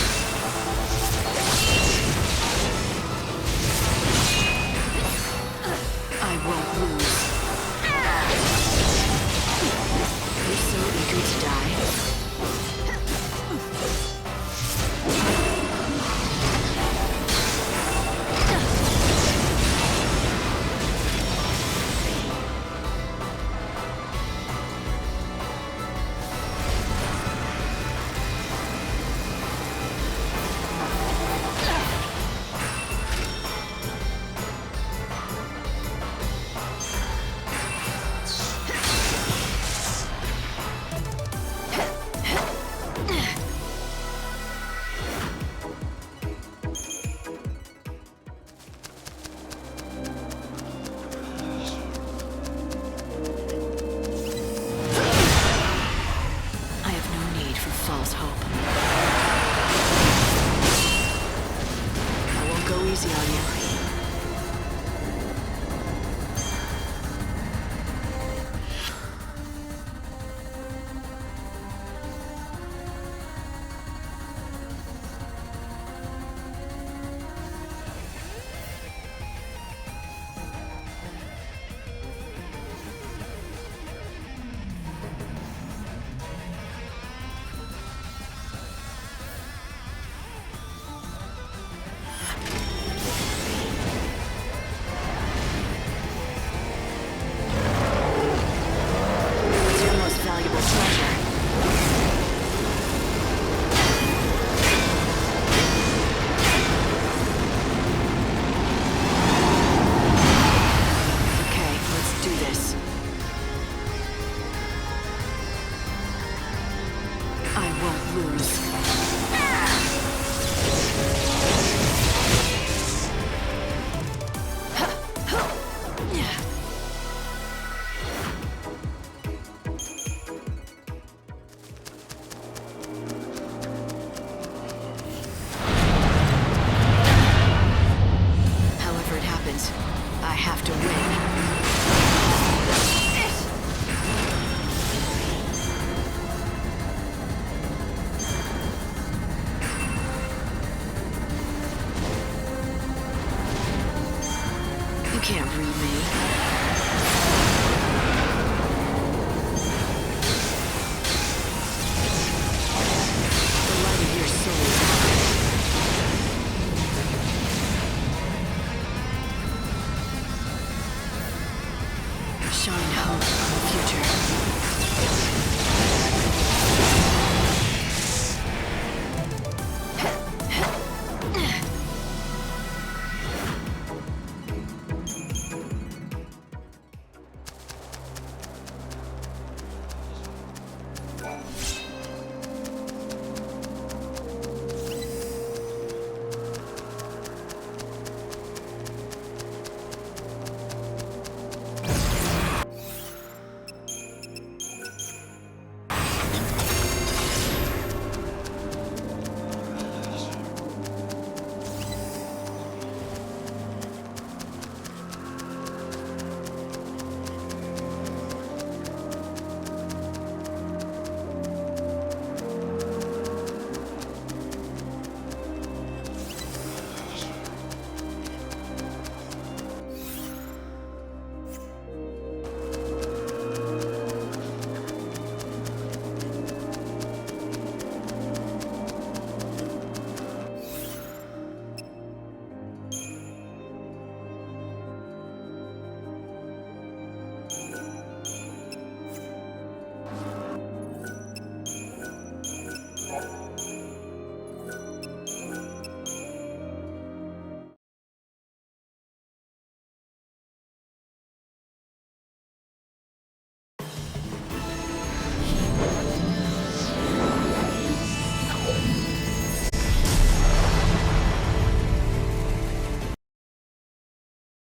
I won't lose. You're so eager to die. False hope. I won't go easy on you. I won't lose.